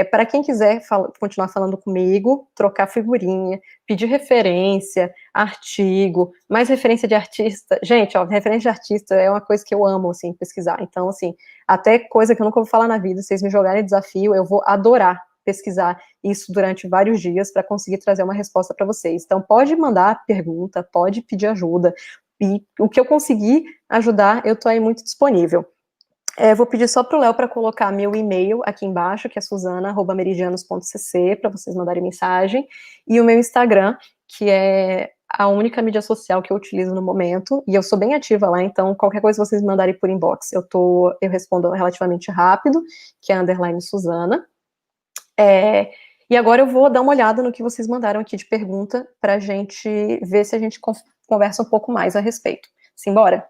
Para quem quiser continuar falando comigo, trocar figurinha, pedir referência, artigo, mais referência de artista. Gente, ó, referência de artista é uma coisa que eu amo, assim, pesquisar. Então, assim, até coisa que eu nunca vou falar na vida, se vocês me jogarem desafio, eu vou adorar pesquisar isso durante vários dias para conseguir trazer uma resposta para vocês. Então, pode mandar pergunta, pode pedir ajuda, e o que eu conseguir ajudar, eu tô aí muito disponível. Vou pedir só para o Léo para colocar meu e-mail aqui embaixo, que é suzana@meridianos.cc, para vocês mandarem mensagem, e o meu Instagram, que é a única mídia social que eu utilizo no momento, e eu sou bem ativa lá, então qualquer coisa que vocês mandarem por inbox, eu respondo relativamente rápido, que é _Suzana. E agora eu vou dar uma olhada no que vocês mandaram aqui de pergunta, para a gente ver se a gente conversa um pouco mais a respeito. Simbora?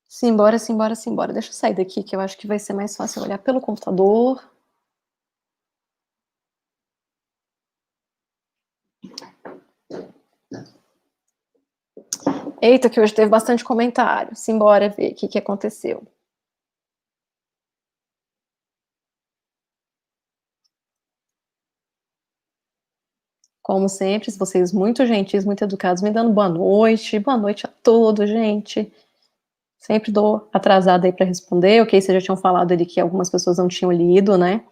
Simbora, simbora, simbora. Deixa eu sair daqui, que eu acho que vai ser mais fácil olhar pelo computador. Eita, que hoje teve bastante comentário. Simbora ver o que aconteceu. Como sempre, vocês muito gentis, muito educados, me dando boa noite. Boa noite a todos, gente. Sempre dou atrasada aí para responder. Ok, vocês já tinham falado ali que algumas pessoas não tinham lido, né,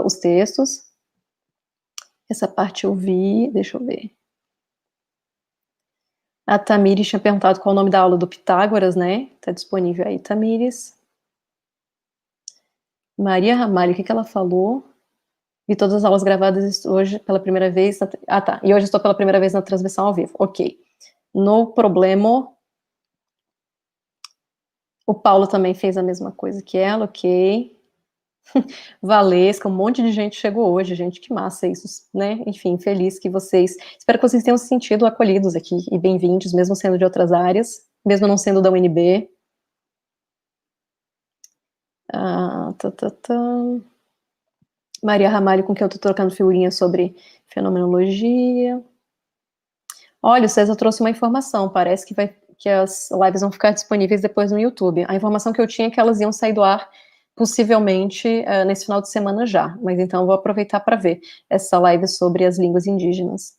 os textos. Essa parte eu vi, deixa eu ver. A Tamires tinha perguntado qual o nome da aula do Pitágoras, né? Tá disponível aí, Tamires. Maria Ramalho, o que ela falou? Vi todas as aulas gravadas hoje pela primeira vez. Ah, tá. E hoje estou pela primeira vez na transmissão ao vivo. Ok. No problema. O Paulo também fez a mesma coisa que ela, ok. Valesca, um monte de gente chegou hoje, gente, que massa isso, né? Enfim, feliz que vocês... Espero que vocês tenham se sentido acolhidos aqui e bem-vindos, mesmo sendo de outras áreas, mesmo não sendo da UNB. Maria Ramalho, com quem eu estou trocando figurinha sobre fenomenologia. Olha, o César trouxe uma informação, parece que as lives vão ficar disponíveis depois no YouTube. A informação que eu tinha é que elas iam sair do ar, possivelmente, nesse final de semana já, mas então eu vou aproveitar para ver essa live sobre as línguas indígenas.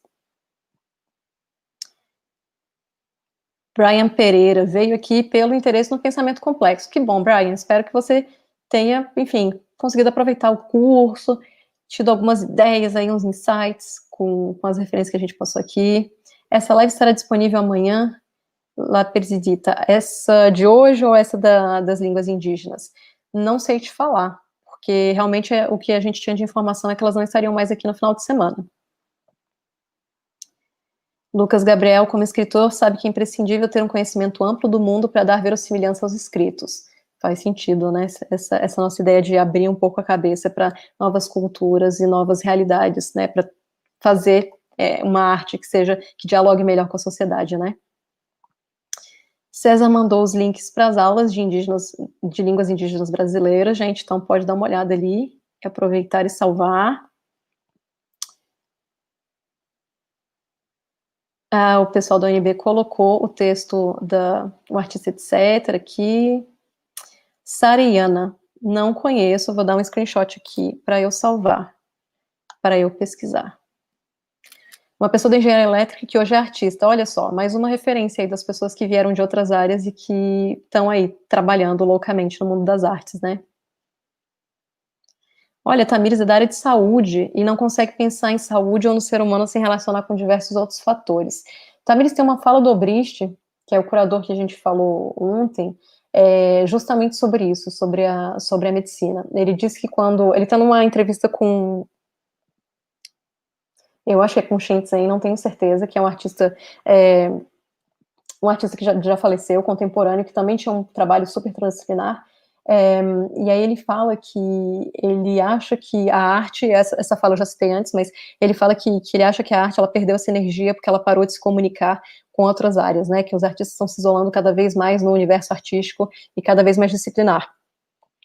Brian Pereira veio aqui pelo interesse no pensamento complexo. Que bom, Brian, espero que você tenha, enfim, conseguido aproveitar o curso, tido algumas ideias aí, uns insights com as referências que a gente passou aqui. Essa live estará disponível amanhã, lá Persidita. Essa de hoje ou essa das línguas indígenas? Não sei te falar, porque realmente o que a gente tinha de informação é que elas não estariam mais aqui no final de semana. Lucas Gabriel, como escritor, sabe que é imprescindível ter um conhecimento amplo do mundo para dar verossimilhança aos escritos. Faz sentido, né? Essa nossa ideia de abrir um pouco a cabeça para novas culturas e novas realidades, né? Para fazer uma arte que dialogue melhor com a sociedade, né? César mandou os links para as aulas de línguas indígenas brasileiras, gente, então pode dar uma olhada ali, aproveitar e salvar. O pessoal da UNB colocou o texto do artista etc. aqui. Sariana, não conheço, vou dar um screenshot aqui para eu salvar, para eu pesquisar. Uma pessoa da engenharia elétrica que hoje é artista, olha só, mais uma referência aí das pessoas que vieram de outras áreas e que estão aí trabalhando loucamente no mundo das artes, né? Olha, Tamires é da área de saúde e não consegue pensar em saúde ou no ser humano sem relacionar com diversos outros fatores. Tamires tem uma fala do Obrist, que é o curador que a gente falou ontem, justamente sobre isso, sobre a medicina. Ele disse que quando... Ele está numa entrevista com... Eu acho que é com Shinzen, não tenho certeza, que é um artista que já faleceu, contemporâneo, que também tinha um trabalho super transdisciplinar. E aí ele fala que ele acha que a arte, essa fala eu já citei antes, mas ele fala que ele acha que a arte ela perdeu essa energia porque ela parou de se comunicar com outras áreas, né? Que os artistas estão se isolando cada vez mais no universo artístico e cada vez mais disciplinar.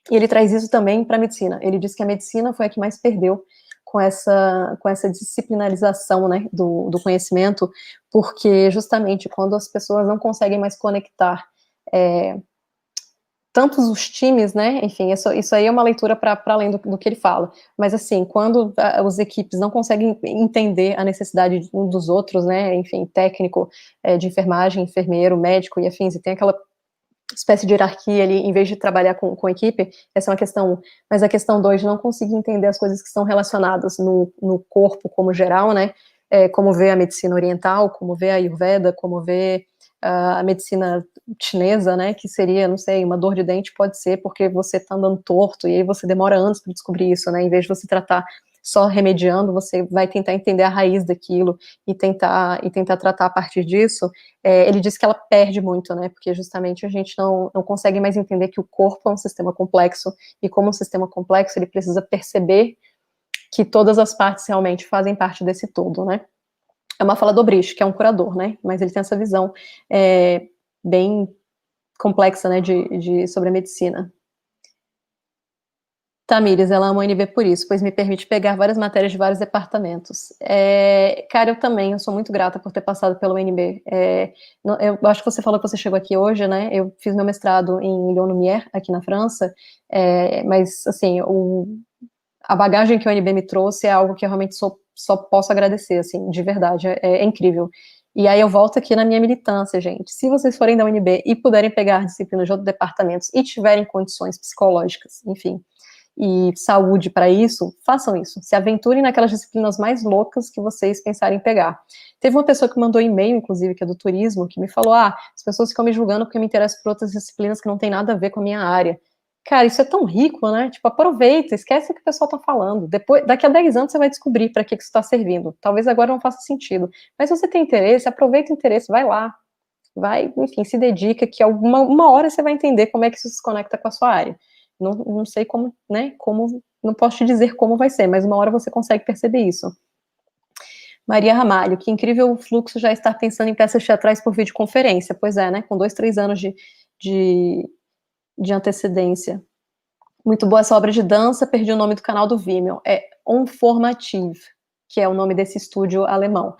E ele traz isso também para a medicina. Ele diz que a medicina foi a que mais perdeu com essa disciplinarização, né, do conhecimento, porque justamente quando as pessoas não conseguem mais conectar tantos os times, né, enfim, isso aí é uma leitura para além do que ele fala, mas assim, quando as equipes não conseguem entender a necessidade de um dos outros, né, enfim, técnico, de enfermagem, enfermeiro, médico e afins, e tem aquela espécie de hierarquia ali, em vez de trabalhar com equipe, essa é uma questão 1, mas a questão 2, não conseguir entender as coisas que estão relacionadas no corpo como geral, né, como ver a medicina oriental, como ver a Ayurveda, como ver a medicina chinesa, né, que seria, não sei, uma dor de dente pode ser porque você está andando torto, e aí você demora anos para descobrir isso, né, em vez de você tratar só remediando, você vai tentar entender a raiz daquilo e tentar tratar a partir disso. Ele diz que ela perde muito, né, porque justamente a gente não consegue mais entender que o corpo é um sistema complexo, e como um sistema complexo, ele precisa perceber que todas as partes realmente fazem parte desse todo, né. É uma fala do Obrist, que é um curador, né, mas ele tem essa visão bem complexa, né, sobre a medicina. Tamires, ela ama a UNB por isso, pois me permite pegar várias matérias de vários departamentos. Cara, eu também, eu sou muito grata por ter passado pela UNB. Eu acho que você falou que você chegou aqui hoje, né? Eu fiz meu mestrado em Lyon Lumière, aqui na França, mas, assim, a bagagem que a UNB me trouxe é algo que eu realmente só posso agradecer, assim, de verdade, é incrível. E aí eu volto aqui na minha militância, gente. Se vocês forem da UNB e puderem pegar disciplinas de outros departamentos e tiverem condições psicológicas, enfim, e saúde para isso, façam isso. Se aventurem naquelas disciplinas mais loucas que vocês pensarem em pegar. Teve uma pessoa que mandou e-mail, inclusive, que é do turismo, que me falou, as pessoas ficam me julgando porque eu me interesso por outras disciplinas que não tem nada a ver com a minha área. Cara, isso é tão rico, né? Tipo, aproveita, esquece o que o pessoal tá falando. Daqui a 10 anos você vai descobrir para que isso está servindo. Talvez agora não faça sentido. Mas se você tem interesse, aproveita o interesse, vai lá. Vai, enfim, se dedica, que uma hora você vai entender como é que isso se conecta com a sua área. Não sei como, né, não posso te dizer como vai ser, mas uma hora você consegue perceber isso. Maria Ramalho, que incrível o fluxo já estar pensando em peças teatrais por videoconferência. Pois é, né, com 2, 3 anos de antecedência. Muito boa essa obra de dança, perdi o nome do canal do Vimeo. É Onformative, que é o nome desse estúdio alemão.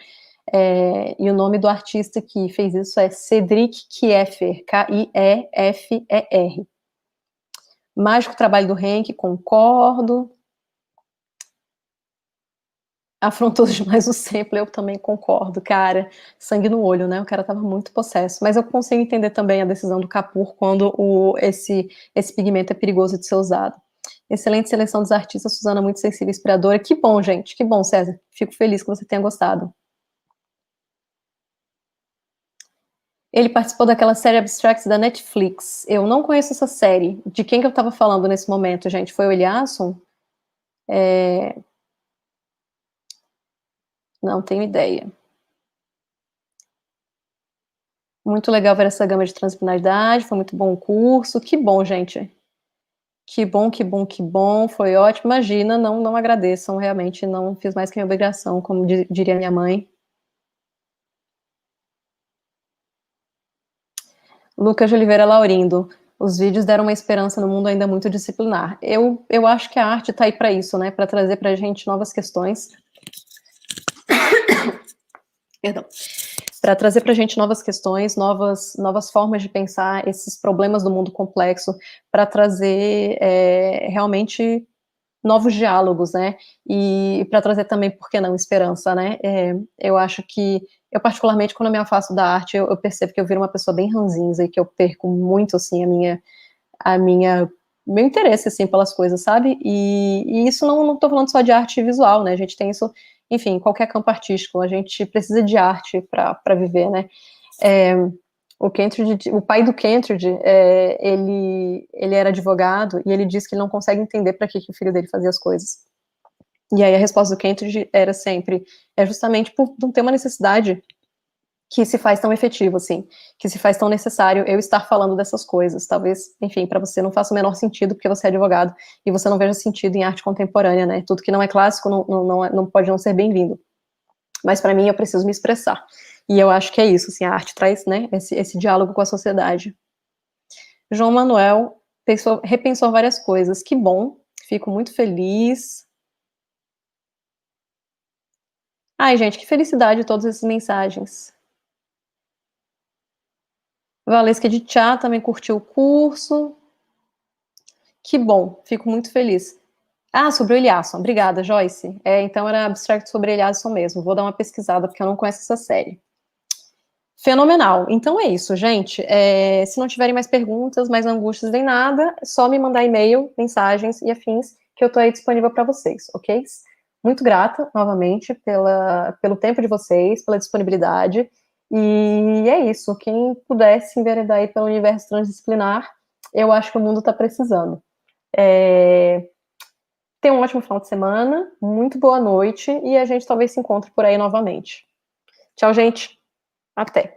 E o nome do artista que fez isso é Cedric Kieffer, Kieffer. Mágico trabalho do Henk, concordo. Afrontoso demais o sample, eu também concordo, cara. Sangue no olho, né? O cara tava muito possesso. Mas eu consigo entender também a decisão do Kapur quando esse pigmento é perigoso de ser usado. Excelente seleção dos artistas, Suzana, muito sensível e inspiradora. Que bom, gente. Que bom, César. Fico feliz que você tenha gostado. Ele participou daquela série Abstracts da Netflix. Eu não conheço essa série. De quem que eu estava falando nesse momento, gente? Foi o Eliasson? Não tenho ideia. Muito legal ver essa gama de transdisciplinaridade, foi muito bom o curso. Que bom, gente. Que bom, que bom, que bom. Foi ótimo. Imagina, não agradeçam, realmente não fiz mais que minha obrigação, como diria minha mãe. Lucas de Oliveira Laurindo. Os vídeos deram uma esperança no mundo ainda muito disciplinar. Eu acho que a arte está aí para isso, né? Para trazer para a gente novas questões. Perdão. Para trazer para a gente novas questões, novas formas de pensar esses problemas do mundo complexo, para trazer realmente novos diálogos, né? E para trazer também, por que não, esperança, né? Eu acho que, eu particularmente, quando eu me afasto da arte, eu percebo que eu viro uma pessoa bem ranzinza e que eu perco muito, assim, meu interesse, assim, pelas coisas, sabe? E isso não tô falando só de arte visual, né? A gente tem isso, enfim, em qualquer campo artístico, a gente precisa de arte para viver, né? O pai do Kentridge, ele era advogado e ele disse que ele não consegue entender para que o filho dele fazia as coisas. E aí a resposta do Kentridge era sempre, justamente por não ter uma necessidade que se faz tão efetivo, assim, que se faz tão necessário eu estar falando dessas coisas. Talvez, enfim, para você não faça o menor sentido porque você é advogado e você não veja sentido em arte contemporânea, né? Tudo que não é clássico não pode não ser bem-vindo. Mas para mim eu preciso me expressar. E eu acho que é isso, assim, a arte traz, né, esse diálogo com a sociedade. João Manuel repensou várias coisas. Que bom, fico muito feliz. Ai, gente, que felicidade todas essas mensagens. Valesca de Tchá também curtiu o curso. Que bom, fico muito feliz. Ah, sobre o Eliasson. Obrigada, Joyce. Então era abstract sobre Eliasson mesmo. Vou dar uma pesquisada, porque eu não conheço essa série. Fenomenal. Então é isso, gente. Se não tiverem mais perguntas, mais angústias nem nada, é só me mandar e-mail, mensagens e afins, que eu estou aí disponível para vocês, ok? Muito grata, novamente, pelo tempo de vocês, pela disponibilidade. E é isso. Quem pudesse enveredar aí pelo universo transdisciplinar, eu acho que o mundo está precisando. Tenha um ótimo final de semana, muito boa noite, e a gente talvez se encontre por aí novamente. Tchau, gente. Até.